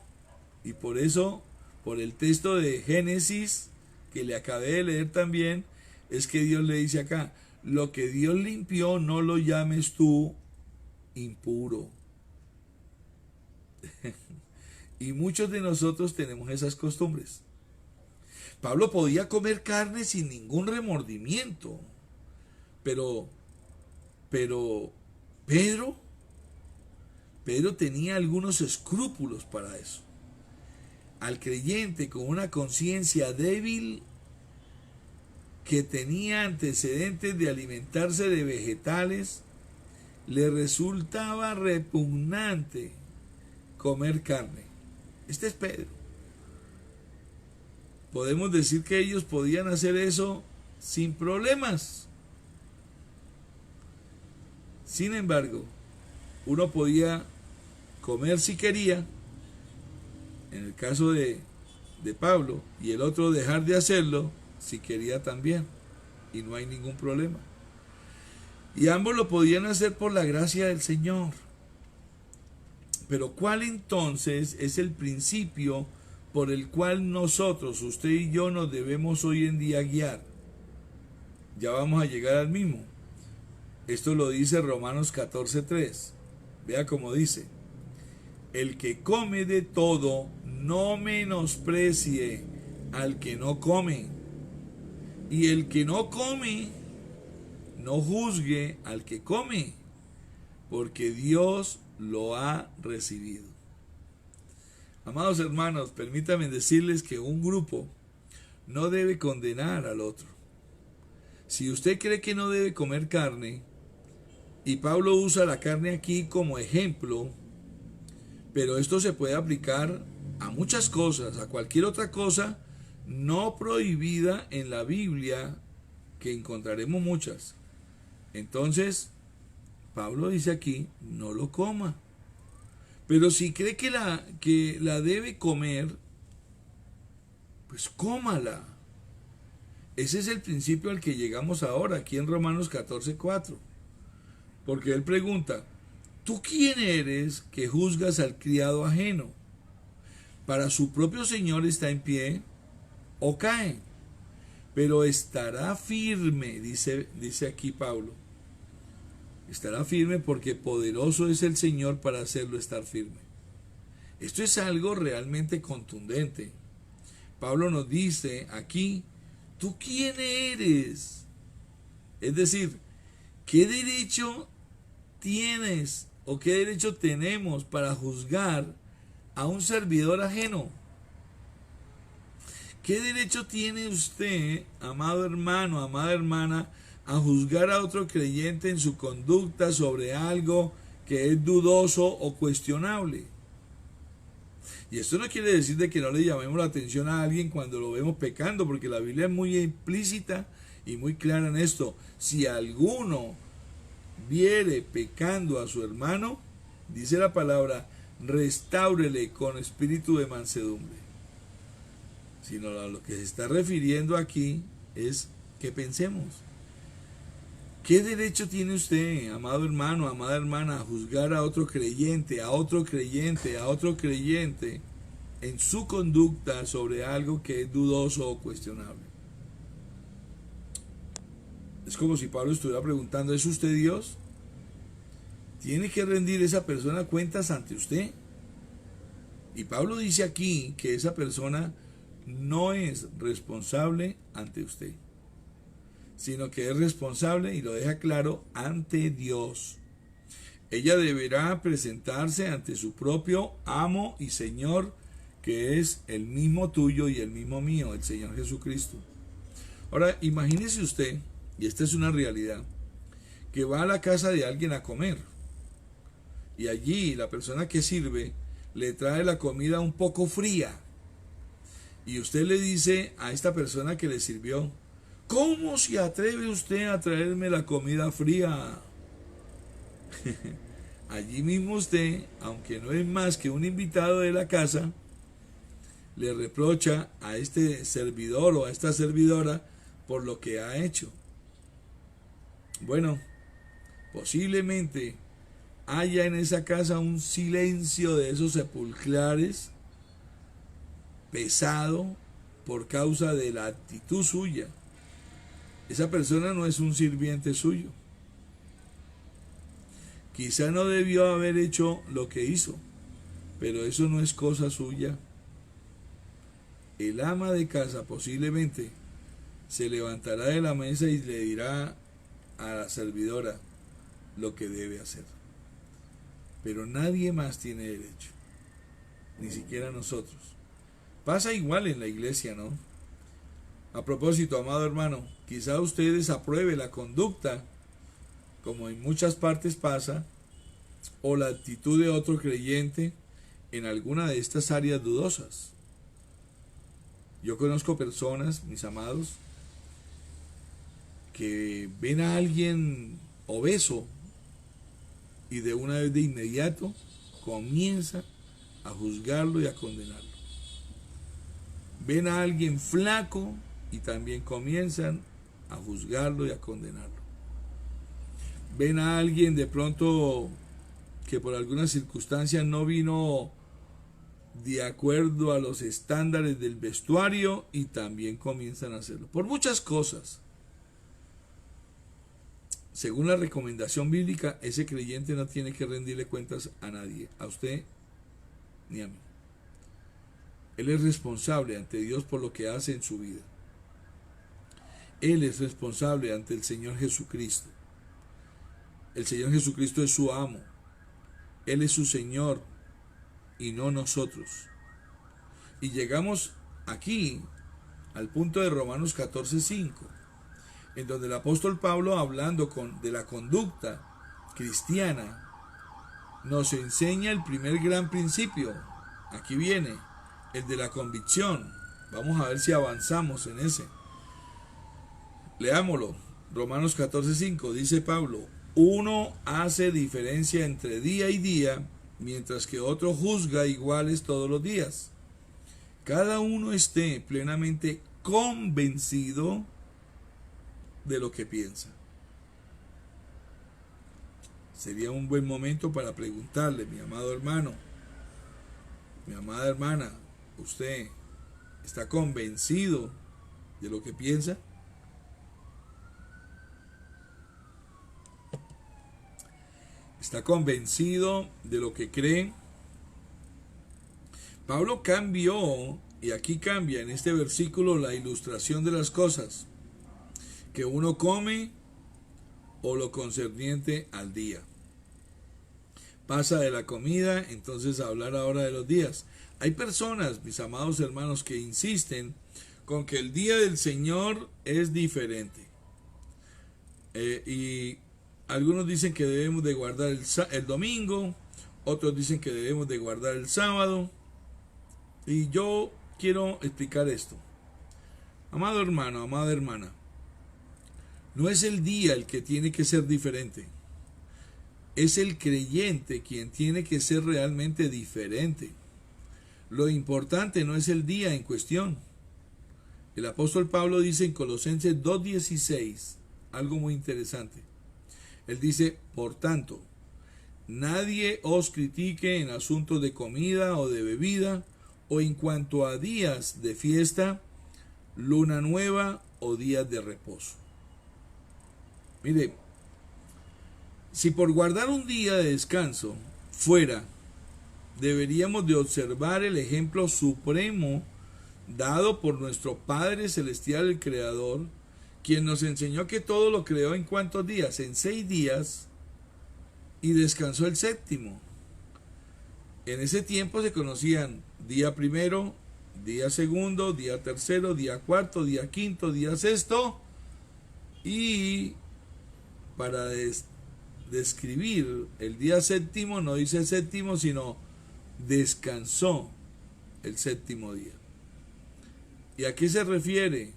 y por eso, por el texto de Génesis, que le acabé de leer también, es que Dios le dice acá, lo que Dios limpió no lo llames tú impuro. Y muchos de nosotros tenemos esas costumbres. Pablo podía comer carne sin ningún remordimiento, pero Pedro tenía algunos escrúpulos para eso. Al creyente con una conciencia débil que tenía antecedentes de alimentarse de vegetales, le resultaba repugnante comer carne. Este es Pedro. Podemos decir que ellos podían hacer eso sin problemas. Sin embargo, uno podía comer si quería, en el caso de Pablo, y el otro dejar de hacerlo si quería también, y no hay ningún problema. Y ambos lo podían hacer por la gracia del Señor. Pero ¿cuál entonces es el principio por el cual nosotros, usted y yo, nos debemos hoy en día guiar? Ya vamos a llegar al mismo. Esto lo dice Romanos 14:3. Vea cómo dice: el que come de todo, no menosprecie al que no come. Y el que no come, no juzgue al que come, porque Dios lo ha recibido. Amados hermanos, permítanme decirles que un grupo no debe condenar al otro. Si usted cree que no debe comer carne, y Pablo usa la carne aquí como ejemplo, pero esto se puede aplicar a muchas cosas, a cualquier otra cosa no prohibida en la Biblia, que encontraremos muchas. Entonces, Pablo dice aquí, no lo coma. Pero si cree que la debe comer, pues cómala. Ese es el principio al que llegamos ahora, aquí en Romanos 14:4. Porque él pregunta, ¿tú quién eres que juzgas al criado ajeno? Para su propio Señor está en pie o cae, pero estará firme, dice aquí Pablo. Estará firme porque poderoso es el Señor para hacerlo estar firme. Esto es algo realmente contundente. Pablo nos dice aquí, ¿tú quién eres? Es decir, ¿qué derecho tienes o qué derecho tenemos para juzgar a un servidor ajeno? ¿Qué derecho tiene usted, amado hermano, amada hermana, a juzgar a otro creyente en su conducta sobre algo que es dudoso o cuestionable? Y esto no quiere decir de que no le llamemos la atención a alguien cuando lo vemos pecando, porque la Biblia es muy explícita y muy clara en esto. Si alguno viere pecando a su hermano, dice la palabra, restáurele con espíritu de mansedumbre. Sino a lo que se está refiriendo aquí es que pensemos. ¿Qué derecho tiene usted, amado hermano, amada hermana, a juzgar a otro creyente, a otro creyente, a otro creyente en su conducta sobre algo que es dudoso o cuestionable? Es como si Pablo estuviera preguntando, ¿es usted Dios? ¿Tiene que rendir esa persona cuentas ante usted? Y Pablo dice aquí que esa persona no es responsable ante usted, sino que es responsable, y lo deja claro, ante Dios. Ella deberá presentarse ante su propio amo y Señor, que es el mismo tuyo y el mismo mío, el Señor Jesucristo. Ahora, imagínese usted, y esta es una realidad, que va a la casa de alguien a comer, y allí la persona que sirve le trae la comida un poco fría, y usted le dice a esta persona que le sirvió, ¿cómo se atreve usted a traerme la comida fría? Allí mismo usted, aunque no es más que un invitado de la casa, le reprocha a este servidor o a esta servidora por lo que ha hecho. Bueno, posiblemente haya en esa casa un silencio de esos sepulcrales pesado por causa de la actitud suya. Esa persona no es un sirviente suyo. Quizá no debió haber hecho lo que hizo, pero eso no es cosa suya. El ama de casa posiblemente se levantará de la mesa y le dirá a la servidora lo que debe hacer. Pero nadie más tiene derecho, ni siquiera nosotros. Pasa igual en la iglesia, ¿no? A propósito, amado hermano, quizá usted desapruebe la conducta, como en muchas partes pasa, o la actitud de otro creyente en alguna de estas áreas dudosas. Yo conozco personas, mis amados, que ven a alguien obeso y de una vez de inmediato comienza a juzgarlo y a condenarlo. Ven a alguien flaco y también comienzan a juzgarlo y a condenarlo. Ven a alguien de pronto que por alguna circunstancia no vino de acuerdo a los estándares del vestuario y también comienzan a hacerlo. Por muchas cosas. Según la recomendación bíblica, ese creyente no tiene que rendirle cuentas a nadie, a usted ni a mí. Él es responsable ante Dios por lo que hace en su vida. Él es responsable ante el Señor Jesucristo. El Señor Jesucristo es su amo. Él es su Señor y no nosotros. Y llegamos aquí al punto de Romanos 14:5, en donde el apóstol Pablo, hablando de la conducta cristiana, nos enseña el primer gran principio. Aquí viene, el de la convicción. Vamos a ver si avanzamos en ese. Leámoslo. Romanos 14:5 dice Pablo: uno hace diferencia entre día y día, mientras que otro juzga iguales todos los días. Cada uno esté plenamente convencido de lo que piensa. Sería un buen momento para preguntarle, mi amado hermano, mi amada hermana, ¿usted está convencido de lo que piensa? ¿Está convencido de lo que cree? Pablo cambió, y aquí cambia en este versículo la ilustración de las cosas que uno come o lo concerniente al día. Pasa de la comida entonces a hablar ahora de los días. Hay personas, mis amados hermanos, que insisten con que el día del Señor es diferente. Y algunos dicen que debemos de guardar el domingo, otros dicen que debemos de guardar el sábado. Y yo quiero explicar esto. Amado hermano, amada hermana, no es el día el que tiene que ser diferente. Es el creyente quien tiene que ser realmente diferente. Lo importante no es el día en cuestión. El apóstol Pablo dice en Colosenses 2:16 algo muy interesante. Él dice, por tanto, nadie os critique en asuntos de comida o de bebida, o en cuanto a días de fiesta, luna nueva o días de reposo. Mire, si por guardar un día de descanso fuera, deberíamos de observar el ejemplo supremo dado por nuestro Padre Celestial, el Creador, quien nos enseñó que todo lo creó en ¿cuántos días? En 6 días, y descansó el séptimo. En ese tiempo se conocían día primero, día segundo, día tercero, día cuarto, día quinto, día sexto, y para describir el día séptimo no dice séptimo, sino descansó el séptimo día. ¿Y a qué se refiere?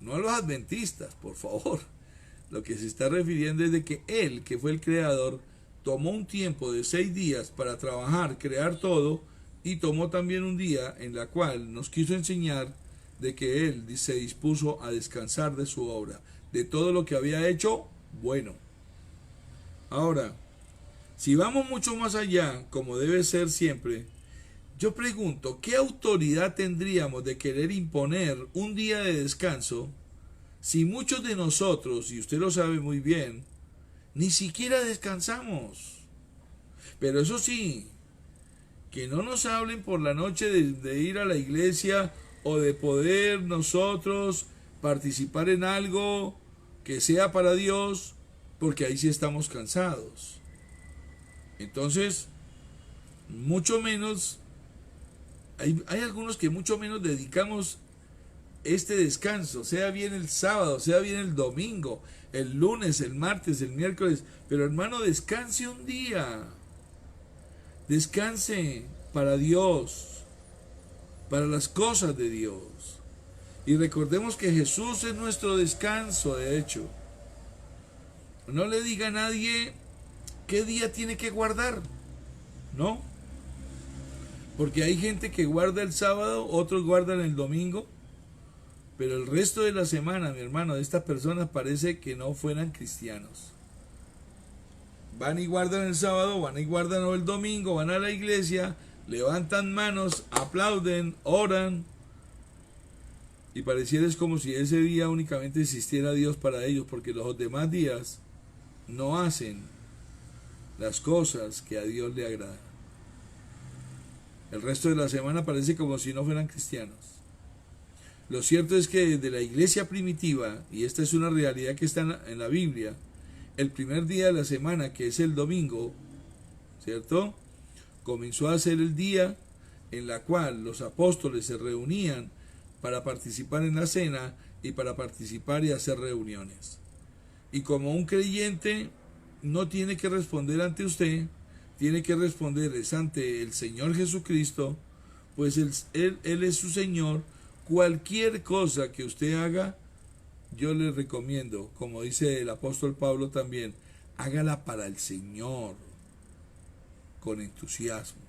No a los adventistas, por favor. Lo que se está refiriendo es de que Él, que fue el creador, tomó un tiempo de 6 días para trabajar, crear todo, y tomó también un día en la cual nos quiso enseñar de que Él se dispuso a descansar de su obra, de todo lo que había hecho bueno. Ahora, si vamos mucho más allá, como debe ser siempre, yo pregunto, ¿qué autoridad tendríamos de querer imponer un día de descanso si muchos de nosotros, y usted lo sabe muy bien, ni siquiera descansamos? Pero eso sí, que no nos hablen por la noche de ir a la iglesia o de poder nosotros participar en algo que sea para Dios, porque ahí sí estamos cansados. Entonces, mucho menos, hay algunos que mucho menos dedicamos este descanso, sea bien el sábado, sea bien el domingo, el lunes, el martes, el miércoles, pero hermano, descanse un día, descanse para Dios, para las cosas de Dios. Y recordemos que Jesús es nuestro descanso, de hecho. No le diga a nadie qué día tiene que guardar, ¿no? Porque hay gente que guarda el sábado, otros guardan el domingo, pero el resto de la semana, mi hermano, de estas personas parece que no fueran cristianos. Van y guardan el sábado, van y guardan el domingo, van a la iglesia, levantan manos, aplauden, oran, y pareciera es como si ese día únicamente existiera Dios para ellos, porque los demás días no hacen las cosas que a Dios le agrada. El resto de la semana parece como si no fueran cristianos. Lo cierto es que desde la iglesia primitiva, y esta es una realidad que está en la Biblia, el primer día de la semana, que es el domingo, ¿cierto?, comenzó a ser el día en la cual los apóstoles se reunían para participar en la cena y para participar y hacer reuniones. Y como un creyente no tiene que responder ante usted, tiene que responder ante el Señor Jesucristo, pues Él es su Señor. Cualquier cosa que usted haga, yo le recomiendo, como dice el apóstol Pablo también, hágala para el Señor, con entusiasmo.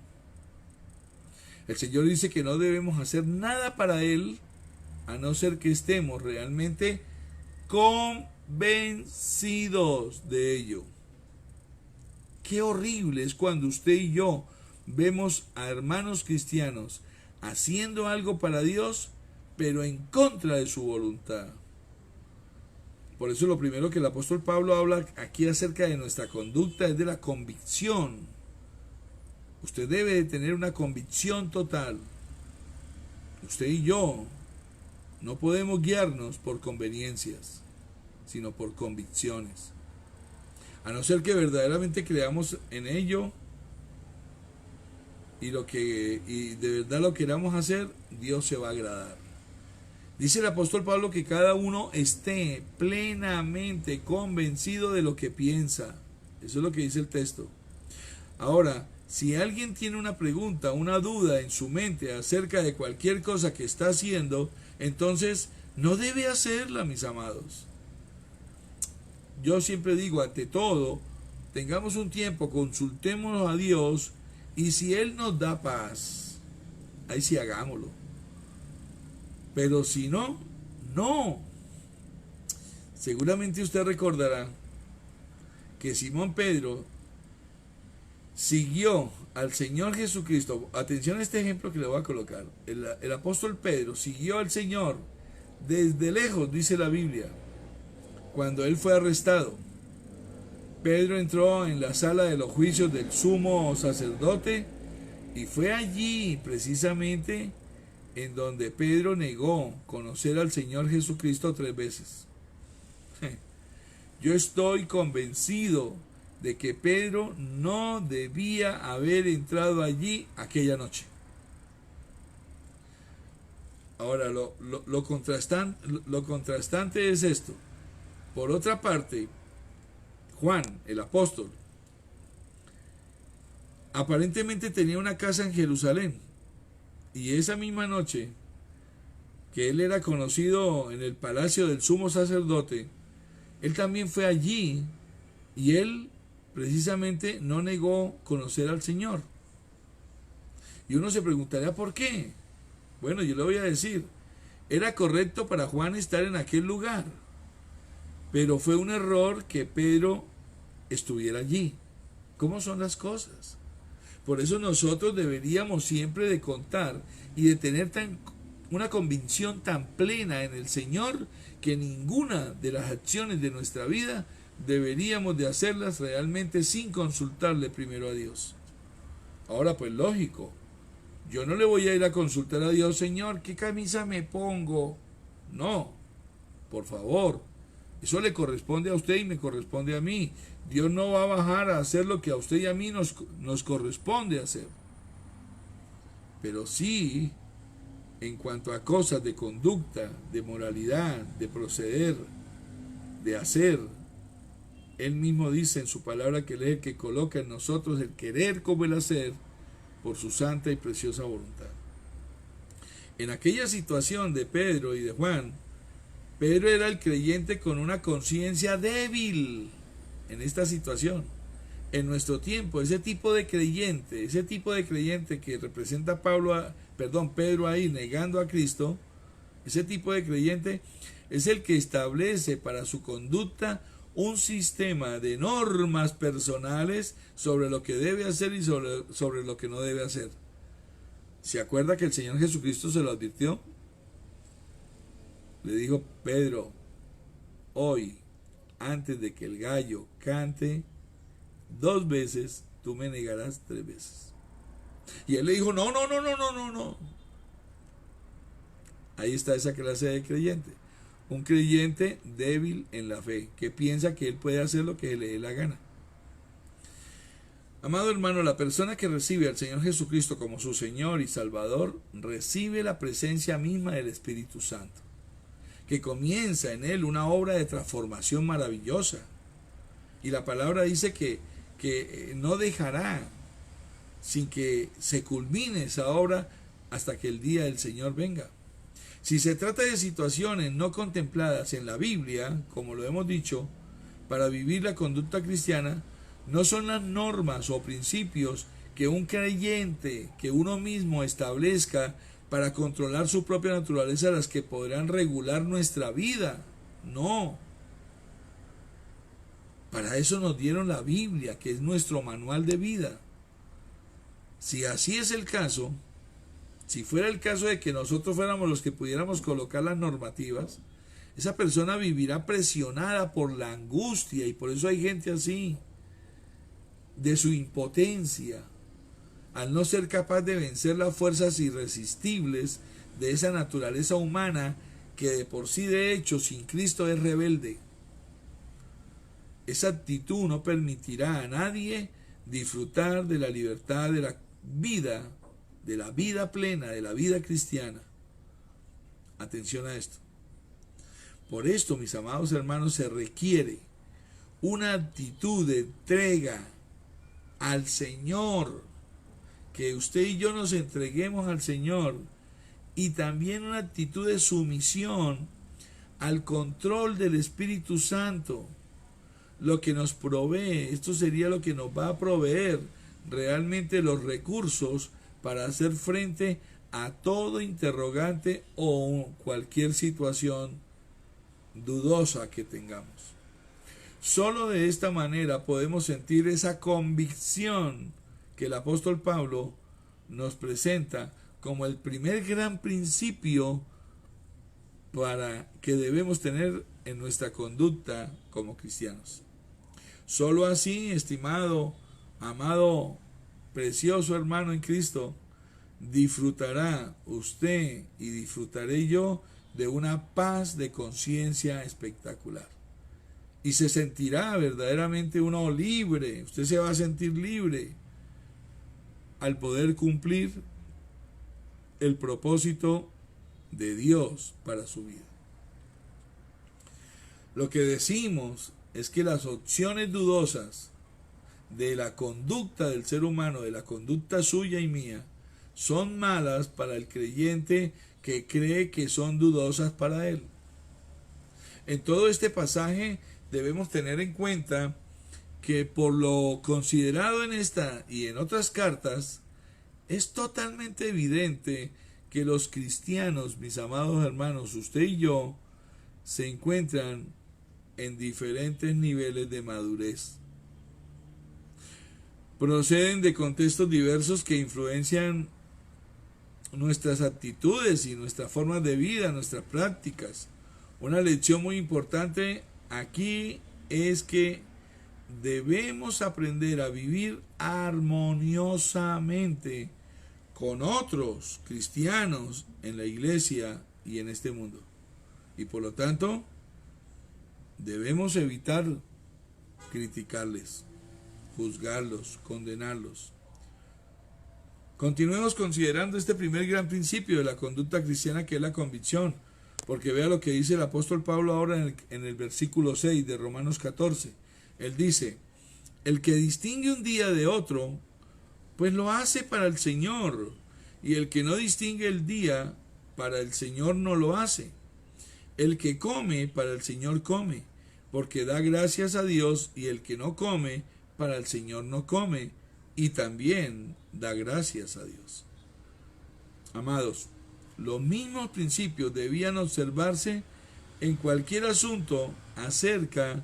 El Señor dice que no debemos hacer nada para Él, a no ser que estemos realmente convencidos de ello. Qué horrible es cuando usted y yo vemos a hermanos cristianos haciendo algo para Dios, pero en contra de su voluntad. Por eso lo primero que el apóstol Pablo habla aquí acerca de nuestra conducta es de la convicción. Usted debe de tener una convicción total. Usted y yo no podemos guiarnos por conveniencias, sino por convicciones. A no ser que verdaderamente creamos en ello y de verdad lo queramos hacer, Dios se va a agradar. Dice el apóstol Pablo que cada uno esté plenamente convencido de lo que piensa. Eso es lo que dice el texto. Ahora, Si alguien tiene una pregunta, una duda en su mente acerca de cualquier cosa que está haciendo, entonces no debe hacerla, mis amados. Yo siempre digo, ante todo, tengamos un tiempo, consultémonos a Dios, y si Él nos da paz, ahí sí hagámoslo. Pero si no, no. Seguramente usted recordará que Simón Pedro siguió al Señor Jesucristo. Atención a este ejemplo que le voy a colocar. El apóstol Pedro siguió al Señor desde lejos, dice la Biblia, cuando él fue arrestado. Pedro entró en la sala de los juicios del sumo sacerdote y fue allí precisamente en donde Pedro negó conocer al Señor Jesucristo 3 veces. Yo estoy convencido de que Pedro no debía haber entrado allí aquella noche. Ahora, lo contrastante es esto. Por otra parte, Juan, el apóstol, aparentemente tenía una casa en Jerusalén, y esa misma noche que él era conocido en el palacio del sumo sacerdote, él también fue allí, y él precisamente no negó conocer al Señor. Y uno se preguntaría ¿por qué? Bueno, yo le voy a decir, era correcto para Juan estar en aquel lugar, pero fue un error que Pedro estuviera allí. ¿Cómo son las cosas? Por eso nosotros deberíamos siempre de contar y de tener una convicción tan plena en el Señor, que ninguna de las acciones de nuestra vida deberíamos de hacerlas realmente sin consultarle primero a Dios. Ahora, pues lógico, yo no le voy a ir a consultar a Dios, Señor, ¿qué camisa me pongo? No, por favor, eso le corresponde a usted y me corresponde a mí. Dios no va a bajar a hacer lo que a usted y a mí nos corresponde hacer. Pero sí, en cuanto a cosas de conducta, de moralidad, de proceder, de hacer, Él mismo dice en su palabra que Él es el que coloca en nosotros el querer como el hacer por su santa y preciosa voluntad. En aquella situación de Pedro y de Juan, Pedro era el creyente con una conciencia débil en esta situación. En nuestro tiempo, ese tipo de creyente que representa Pedro ahí negando a Cristo, ese tipo de creyente es el que establece para su conducta un sistema de normas personales sobre lo que debe hacer y sobre lo que no debe hacer. ¿Se acuerda que el Señor Jesucristo se lo advirtió? Le dijo: Pedro, hoy, antes de que el gallo cante 2 veces, tú me negarás 3 veces. Y él le dijo: no. Ahí está esa clase de creyente. Un creyente débil en la fe, que piensa que él puede hacer lo que le dé la gana. Amado hermano, la persona que recibe al Señor Jesucristo como su Señor y Salvador, recibe la presencia misma del Espíritu Santo, que comienza en él una obra de transformación maravillosa. Y la palabra dice que no dejará sin que se culmine esa obra hasta que el día del Señor venga. Si se trata de situaciones no contempladas en la Biblia, como lo hemos dicho, para vivir la conducta cristiana, no son las normas o principios que un creyente, que uno mismo establezca para controlar su propia naturaleza las que podrán regular nuestra vida. No. Para eso nos dieron la Biblia, que es nuestro manual de vida. Si así es el caso, si fuera el caso de que nosotros fuéramos los que pudiéramos colocar las normativas, esa persona vivirá presionada por la angustia, y por eso hay gente así, de su impotencia, al no ser capaz de vencer las fuerzas irresistibles de esa naturaleza humana que de por sí, de hecho, sin Cristo es rebelde. Esa actitud no permitirá a nadie disfrutar de la libertad de la vida plena, de la vida cristiana. Atención a esto. Por esto, mis amados hermanos, se requiere una actitud de entrega al Señor que usted y yo nos entreguemos al Señor y también una actitud de sumisión al control del Espíritu Santo, lo que nos provee. Esto sería lo que nos va a proveer realmente los recursos para hacer frente a todo interrogante o cualquier situación dudosa que tengamos. Solo de esta manera podemos sentir esa convicción que el apóstol Pablo nos presenta como el primer gran principio para que debemos tener en nuestra conducta como cristianos. Solo así, estimado, amado, precioso hermano en Cristo, disfrutará usted y disfrutaré yo de una paz de conciencia espectacular. Y se sentirá verdaderamente uno libre, usted se va a sentir libre al poder cumplir el propósito de Dios para su vida. Lo que decimos es que las opciones dudosas de la conducta del ser humano, de la conducta suya y mía, son malas para el creyente que cree que son dudosas para él. En todo este pasaje debemos tener en cuenta que por lo considerado en esta y en otras cartas, es totalmente evidente que los cristianos, mis amados hermanos, usted y yo, se encuentran en diferentes niveles de madurez. Proceden de contextos diversos que influencian nuestras actitudes y nuestras formas de vida, nuestras prácticas. Una lección muy importante aquí es que debemos aprender a vivir armoniosamente con otros cristianos en la iglesia y en este mundo. Y por lo tanto, debemos evitar criticarles, juzgarlos, condenarlos. Continuemos considerando este primer gran principio de la conducta cristiana, que es la convicción, porque vea lo que dice el apóstol Pablo ahora en el versículo 6 de Romanos 14. Él dice: el que distingue un día de otro, pues lo hace para el Señor, y el que no distingue el día, para el Señor no lo hace. El que come, para el Señor come, porque da gracias a Dios, y el que no come, para el Señor no come, y también da gracias a Dios. Amados, los mismos principios debían observarse en cualquier asunto acerca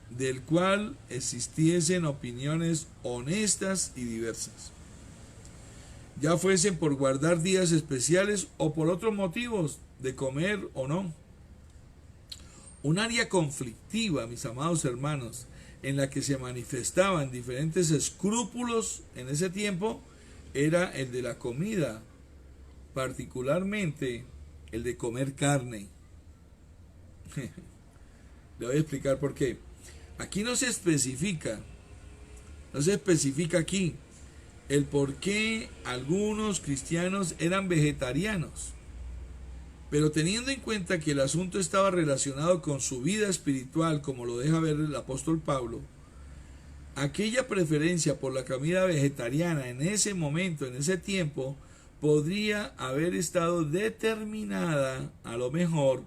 del cual existiesen opiniones honestas y diversas, ya fuesen por guardar días especiales o por otros motivos de comer o no. Un área conflictiva, mis amados hermanos, en la que se manifestaban diferentes escrúpulos en ese tiempo, era el de la comida, particularmente el de comer carne. Le voy a explicar por qué. Aquí no se especifica aquí el por qué algunos cristianos eran vegetarianos. Pero teniendo en cuenta que el asunto estaba relacionado con su vida espiritual, como lo deja ver el apóstol Pablo, aquella preferencia por la comida vegetariana en ese momento, en ese tiempo, podría haber estado determinada, a lo mejor,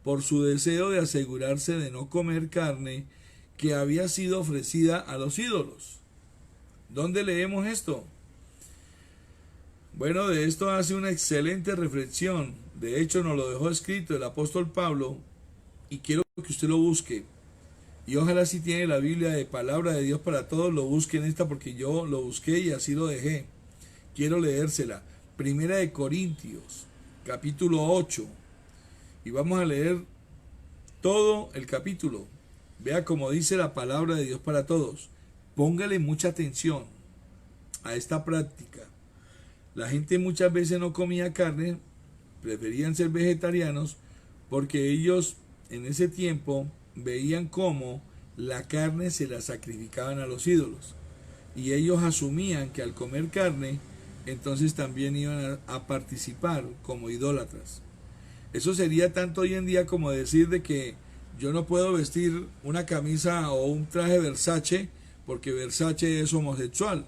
por su deseo de asegurarse de no comer carne que había sido ofrecida a los ídolos. ¿Dónde leemos esto? Bueno, de esto hace una excelente reflexión. De hecho, nos lo dejó escrito el apóstol Pablo, y quiero que usted lo busque. Y ojalá, si tiene la Biblia de Palabra de Dios para Todos, lo busque en esta, porque yo lo busqué y así lo dejé. Quiero leérsela. Primera de Corintios, capítulo 8. Y vamos a leer todo el capítulo. Vea cómo dice la palabra de Dios para todos. Póngale mucha atención a esta práctica. La gente muchas veces no comía carne, preferían ser vegetarianos, porque ellos en ese tiempo veían cómo la carne se la sacrificaban a los ídolos. Y ellos asumían que al comer carne, entonces también iban a participar como idólatras. Eso sería tanto hoy en día como decir de que yo no puedo vestir una camisa o un traje Versace porque Versace es homosexual.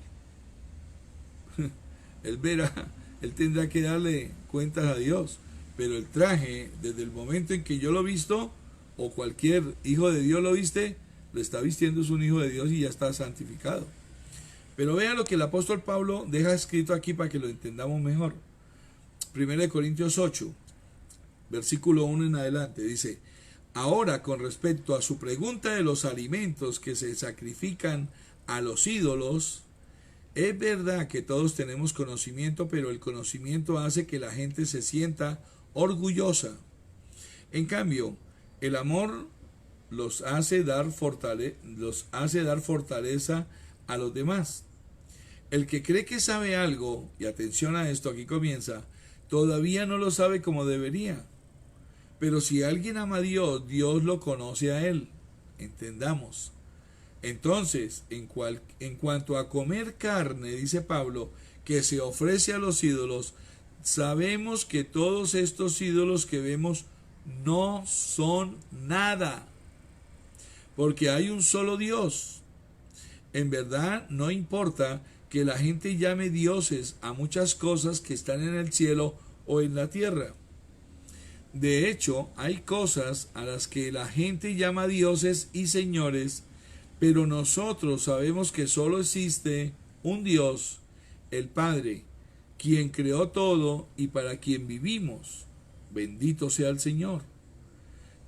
Él verá, él tendrá que darle cuentas a Dios. Pero el traje, desde el momento en que yo lo he visto, o cualquier hijo de Dios lo viste, lo está vistiendo, es un hijo de Dios y ya está santificado. Pero vea lo que el apóstol Pablo deja escrito aquí para que lo entendamos mejor. 1 Corintios 8, versículo 1 en adelante, dice: ahora, con respecto a su pregunta de los alimentos que se sacrifican a los ídolos, es verdad que todos tenemos conocimiento, pero el conocimiento hace que la gente se sienta orgullosa. En cambio, el amor los hace dar fortaleza a los demás. El que cree que sabe algo, y atención a esto, aquí comienza, todavía no lo sabe como debería. Pero si alguien ama a Dios, Dios lo conoce a él. Entendamos. Entonces, en cuanto a comer carne, dice Pablo, que se ofrece a los ídolos, sabemos que todos estos ídolos que vemos no son nada, porque hay un solo Dios. En verdad, no importa que la gente llame dioses a muchas cosas que están en el cielo o en la tierra. De hecho, hay cosas a las que la gente llama dioses y señores, pero nosotros sabemos que solo existe un Dios, el Padre, quien creó todo y para quien vivimos. Bendito sea el Señor.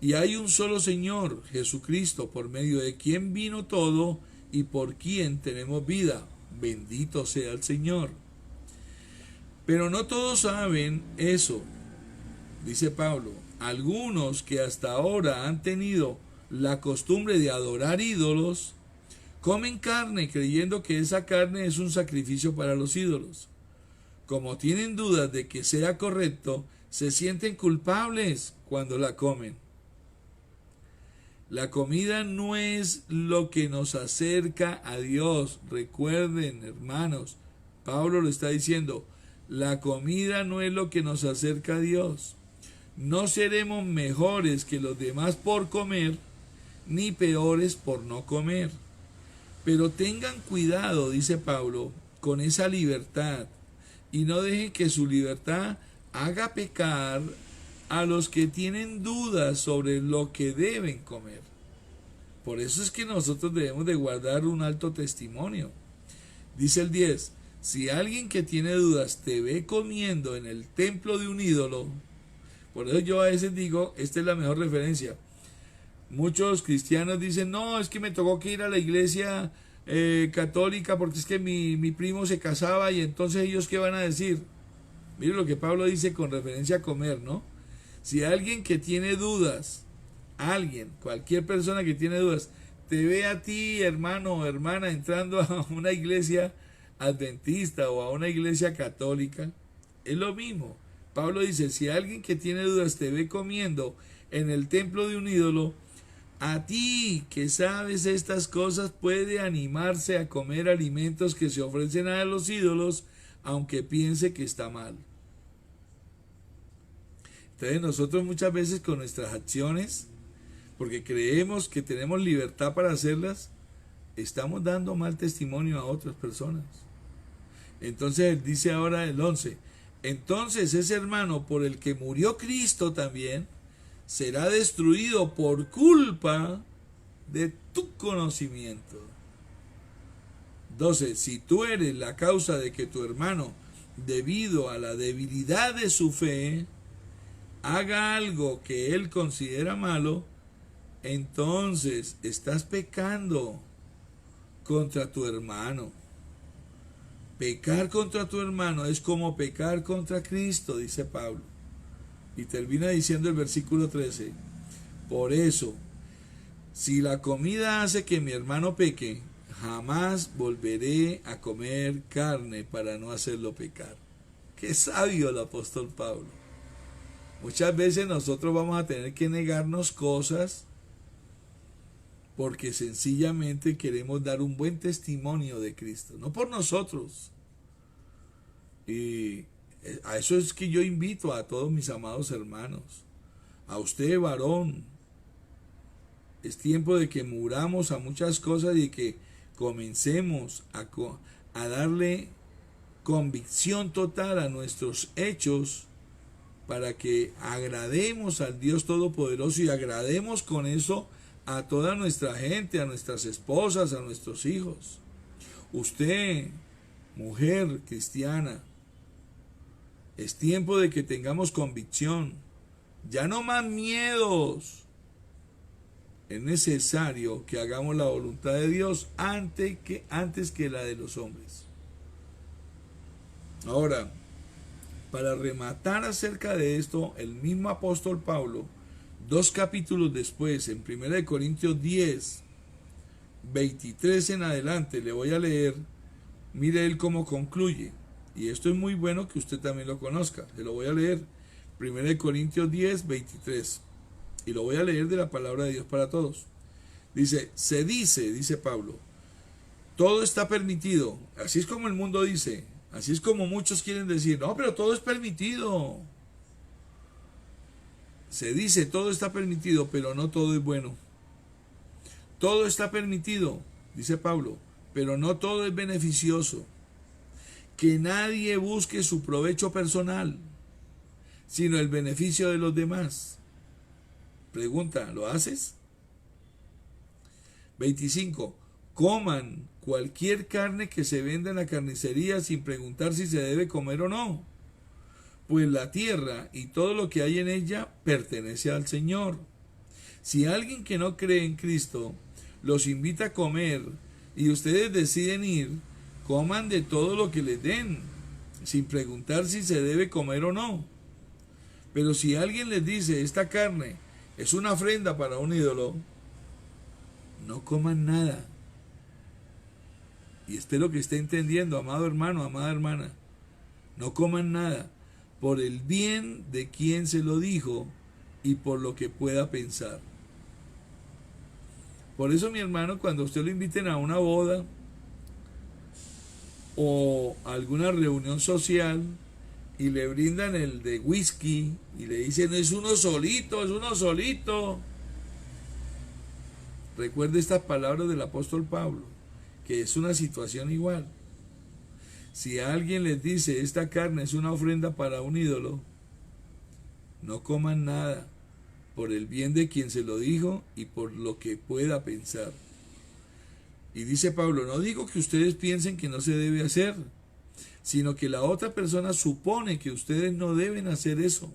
Y hay un solo Señor, Jesucristo, por medio de quien vino todo y por quien tenemos vida. Bendito sea el Señor. Pero no todos saben eso, dice Pablo. Algunos que hasta ahora han tenido la costumbre de adorar ídolos, comen carne creyendo que esa carne es un sacrificio para los ídolos. Como tienen dudas de que sea correcto, se sienten culpables cuando la comen. La comida no es lo que nos acerca a Dios. Recuerden, hermanos, Pablo lo está diciendo, la comida no es lo que nos acerca a Dios. No seremos mejores que los demás por comer, ni peores por no comer. Pero tengan cuidado, dice Pablo, con esa libertad, y no dejen que su libertad haga pecar a los que tienen dudas sobre lo que deben comer. Por eso es que nosotros debemos de guardar un alto testimonio. Dice el 10, si alguien que tiene dudas te ve comiendo en el templo de un ídolo, por eso yo a veces digo, esta es la mejor referencia. Muchos cristianos dicen, no, es que me tocó que ir a la iglesia católica porque es que mi primo se casaba y entonces ellos ¿qué van a decir? Mire lo que Pablo dice con referencia a comer, ¿no? Si alguien que tiene dudas, cualquier persona que tiene dudas, te ve a ti, hermano o hermana, entrando a una iglesia adventista o a una iglesia católica, es lo mismo. Pablo dice, si alguien que tiene dudas te ve comiendo en el templo de un ídolo, a ti que sabes estas cosas puede animarse a comer alimentos que se ofrecen a los ídolos, aunque piense que está mal. Entonces nosotros muchas veces con nuestras acciones, porque creemos que tenemos libertad para hacerlas, estamos dando mal testimonio a otras personas. Entonces él dice ahora el 11, entonces ese hermano por el que murió Cristo también será destruido por culpa de tu conocimiento. 12. Si tú eres la causa de que tu hermano, debido a la debilidad de su fe, haga algo que él considera malo, entonces estás pecando contra tu hermano. Pecar contra tu hermano es como pecar contra Cristo, dice Pablo. Y termina diciendo el versículo 13, por eso, si la comida hace que mi hermano peque, jamás volveré a comer carne para no hacerlo pecar. Qué sabio el apóstol Pablo. Muchas veces nosotros vamos a tener que negarnos cosas porque sencillamente queremos dar un buen testimonio de Cristo, no por nosotros. Y a eso es que yo invito a todos mis amados hermanos, a usted varón, es tiempo de que muramos a muchas cosas y que comencemos a darle convicción total a nuestros hechos para que agrademos al Dios Todopoderoso y agrademos con eso a toda nuestra gente, a nuestras esposas, a nuestros hijos. Usted, mujer cristiana, es tiempo de que tengamos convicción, ya no más miedos. Es necesario que hagamos la voluntad de Dios antes que la de los hombres. Ahora, para rematar acerca de esto, el mismo apóstol Pablo, 2 capítulos después, en 1 Corintios 10, 23 en adelante, le voy a leer, mire él cómo concluye. Y esto es muy bueno que usted también lo conozca. Se lo voy a leer, 1 Corintios 10, 23. Y lo voy a leer de la palabra de Dios para todos. Dice, dice Pablo, todo está permitido. Así es como el mundo dice. Así es como muchos quieren decir, no, pero todo es permitido. Se dice, todo está permitido, pero no todo es bueno. Todo está permitido, dice Pablo, pero no todo es beneficioso. Que nadie busque su provecho personal, sino el beneficio de los demás. Pregunta, ¿lo haces? 25. Coman cualquier carne que se venda en la carnicería sin preguntar si se debe comer o no, pues la tierra y todo lo que hay en ella pertenece al Señor. Si alguien que no cree en Cristo los invita a comer y ustedes deciden ir, coman de todo lo que les den, sin preguntar si se debe comer o no. Pero si alguien les dice, esta carne es una ofrenda para un ídolo, no coman nada. Y espero que esté entendiendo, amado hermano, amada hermana. No coman nada, por el bien de quien se lo dijo y por lo que pueda pensar. Por eso, mi hermano, cuando usted lo inviten a una boda o a alguna reunión social y le brindan el de whisky y le dicen, es uno solito, es uno solito. Recuerde estas palabras del apóstol Pablo, que es una situación igual. Si alguien les dice, esta carne es una ofrenda para un ídolo, no coman nada, por el bien de quien se lo dijo y por lo que pueda pensar. Y dice Pablo, no digo que ustedes piensen que no se debe hacer, sino que la otra persona supone que ustedes no deben hacer eso.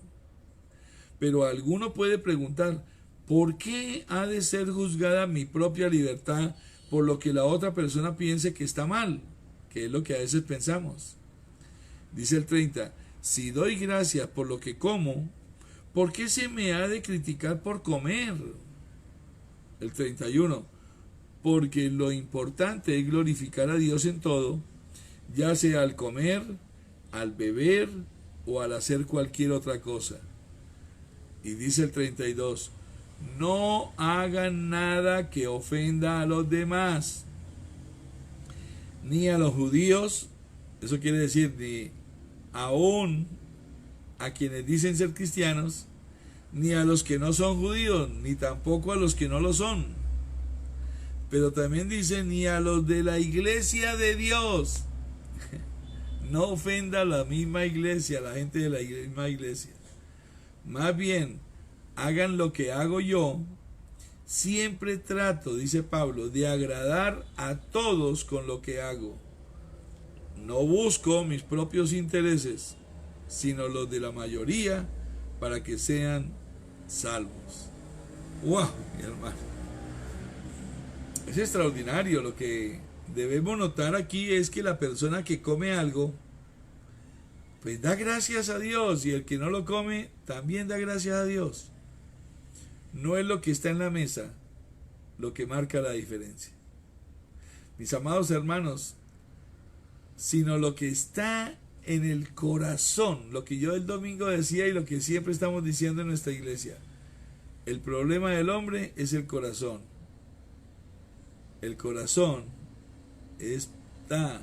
Pero alguno puede preguntar, ¿por qué ha de ser juzgada mi propia libertad por lo que la otra persona piense que está mal? Que es lo que a veces pensamos. Dice el 30, si doy gracias por lo que como, ¿por qué se me ha de criticar por comer? El 31, porque lo importante es glorificar a Dios en todo, ya sea al comer, al beber o al hacer cualquier otra cosa. Y dice el 32, no hagan nada que ofenda a los demás, ni a los judíos, eso quiere decir, ni aún a quienes dicen ser cristianos, ni a los que no son judíos, ni tampoco a los que no lo son. Pero también dice, ni a los de la iglesia de Dios. No ofenda a la misma iglesia, a la gente de la misma iglesia. Más bien, hagan lo que hago yo. Siempre trato, dice Pablo, de agradar a todos con lo que hago. No busco mis propios intereses, sino los de la mayoría, para que sean salvos. ¡Wow, mi hermano! Es extraordinario. Lo que debemos notar aquí es que la persona que come algo, pues da gracias a Dios, y el que no lo come, también da gracias a Dios. No es lo que está en la mesa lo que marca la diferencia, mis amados hermanos, sino lo que está en el corazón, lo que yo el domingo decía y lo que siempre estamos diciendo en nuestra iglesia. El problema del hombre es el corazón. El corazón está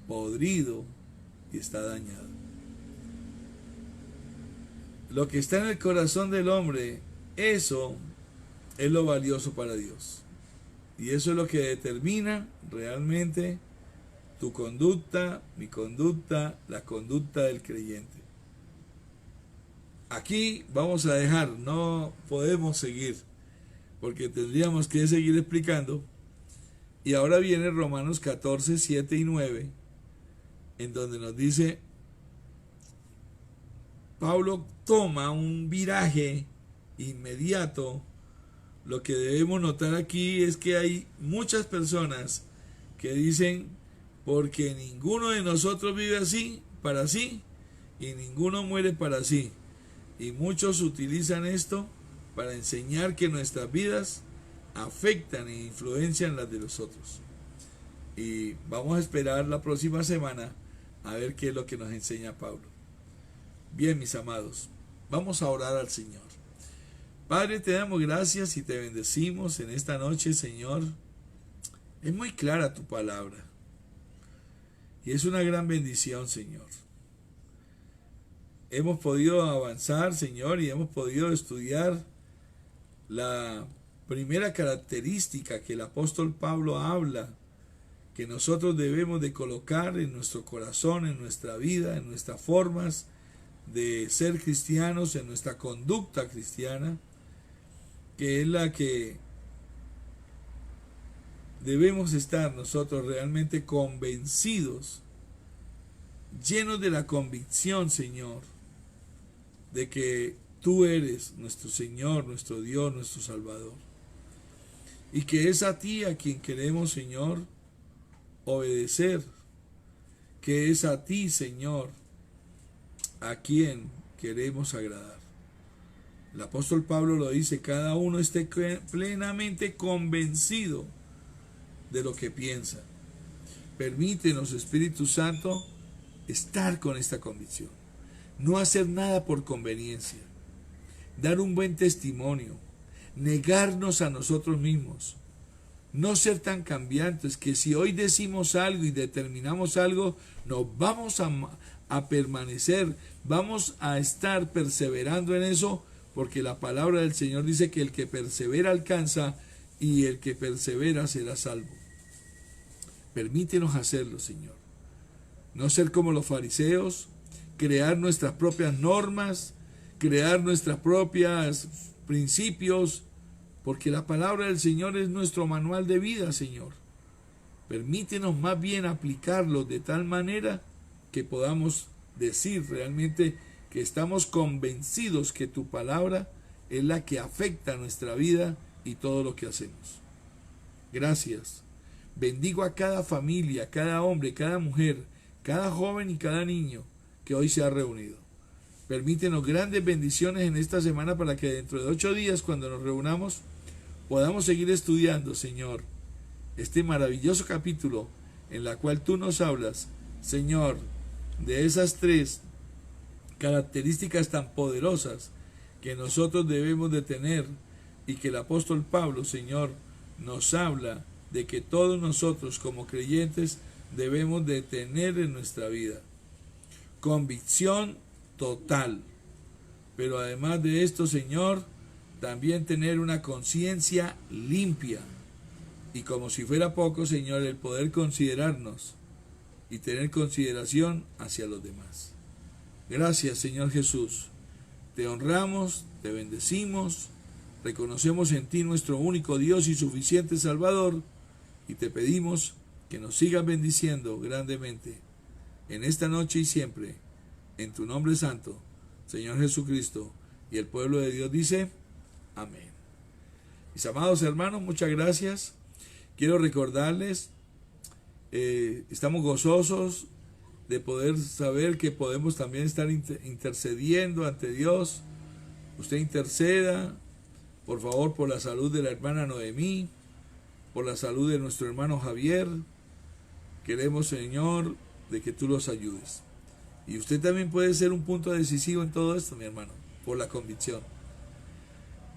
podrido y está dañado. Lo que está en el corazón del hombre, eso es lo valioso para Dios. Y eso es lo que determina realmente tu conducta, mi conducta, la conducta del creyente. Aquí vamos a dejar, no podemos seguir, porque tendríamos que seguir explicando. Y ahora viene Romanos 14, 7 y 9, en donde nos dice, Pablo toma un viraje inmediato. Lo que debemos notar aquí es que hay muchas personas que dicen, porque ninguno de nosotros vive así, para sí, y ninguno muere para sí. Y muchos utilizan esto para enseñar que nuestras vidas afectan e influencian las de los otros. Y vamos a esperar la próxima semana a ver qué es lo que nos enseña Pablo. Bien, mis amados, vamos a orar al Señor. Padre, te damos gracias y te bendecimos en esta noche, Señor. Es muy clara tu palabra y es una gran bendición, Señor. Hemos podido avanzar, Señor, y hemos podido estudiar la primera característica que el apóstol Pablo habla, que nosotros debemos de colocar en nuestro corazón, en nuestra vida, en nuestras formas de ser cristianos, en nuestra conducta cristiana, que es la que debemos estar nosotros realmente convencidos, llenos de la convicción, Señor, de que tú eres nuestro Señor, nuestro Dios, nuestro Salvador. Y que es a ti a quien queremos, Señor, obedecer. Que es a ti, Señor, a quien queremos agradar. El apóstol Pablo lo dice, cada uno esté plenamente convencido de lo que piensa. Permítenos, Espíritu Santo, estar con esta convicción. No hacer nada por conveniencia. Dar un buen testimonio. Negarnos a nosotros mismos. No ser tan cambiantes que si hoy decimos algo y determinamos algo, nos vamos a permanecer, vamos a estar perseverando en eso, porque la palabra del Señor dice que el que persevera alcanza y el que persevera será salvo. Permítenos hacerlo, Señor. No ser como los fariseos, crear nuestras propias normas, crear nuestros propios principios, porque la palabra del Señor es nuestro manual de vida, Señor. Permítenos más bien aplicarlo de tal manera que podamos decir realmente que estamos convencidos que tu palabra es la que afecta nuestra vida y todo lo que hacemos. Gracias. Bendigo a cada familia, cada hombre, cada mujer, cada joven y cada niño que hoy se ha reunido. Permítenos grandes bendiciones en esta semana para que dentro de 8 días, cuando nos reunamos, podamos seguir estudiando, Señor, este maravilloso capítulo en la cual tú nos hablas, Señor, de esas 3 características tan poderosas que nosotros debemos de tener y que el apóstol Pablo, Señor, nos habla de que todos nosotros como creyentes debemos de tener en nuestra vida. Convicción total. Pero además de esto, Señor, también tener una conciencia limpia. Y como si fuera poco, Señor, el poder considerarnos y tener consideración hacia los demás. Gracias, Señor Jesús. Te honramos, te bendecimos, reconocemos en ti nuestro único Dios y suficiente Salvador, y te pedimos que nos sigas bendiciendo grandemente en esta noche y siempre, en tu nombre santo, Señor Jesucristo. Y el pueblo de Dios dice, amén. Mis amados hermanos, muchas gracias. Quiero recordarles, estamos gozosos de poder saber que podemos también estar intercediendo ante Dios. Usted interceda, por favor, por la salud de la hermana Noemí, por la salud de nuestro hermano Javier. Queremos, Señor, de que tú los ayudes. Y usted también puede ser un punto decisivo en todo esto, mi hermano, por la convicción.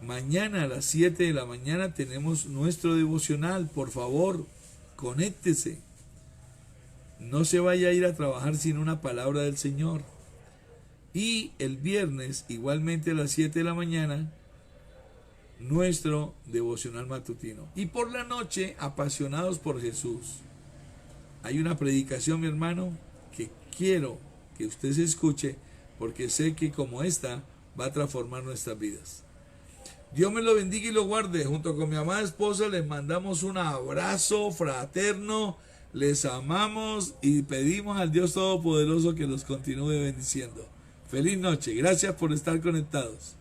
Mañana a las 7 de la mañana tenemos nuestro devocional. Por favor, conéctese. No se vaya a ir a trabajar sin una palabra del Señor. Y el viernes, igualmente a las 7 de la mañana, nuestro devocional matutino. Y por la noche, apasionados por Jesús. Hay una predicación, mi hermano, que quiero que usted se escuche, porque sé que como esta va a transformar nuestras vidas. Dios me lo bendiga y lo guarde. Junto con mi amada esposa les mandamos un abrazo fraterno, les amamos y pedimos al Dios Todopoderoso que los continúe bendiciendo. Feliz noche, gracias por estar conectados.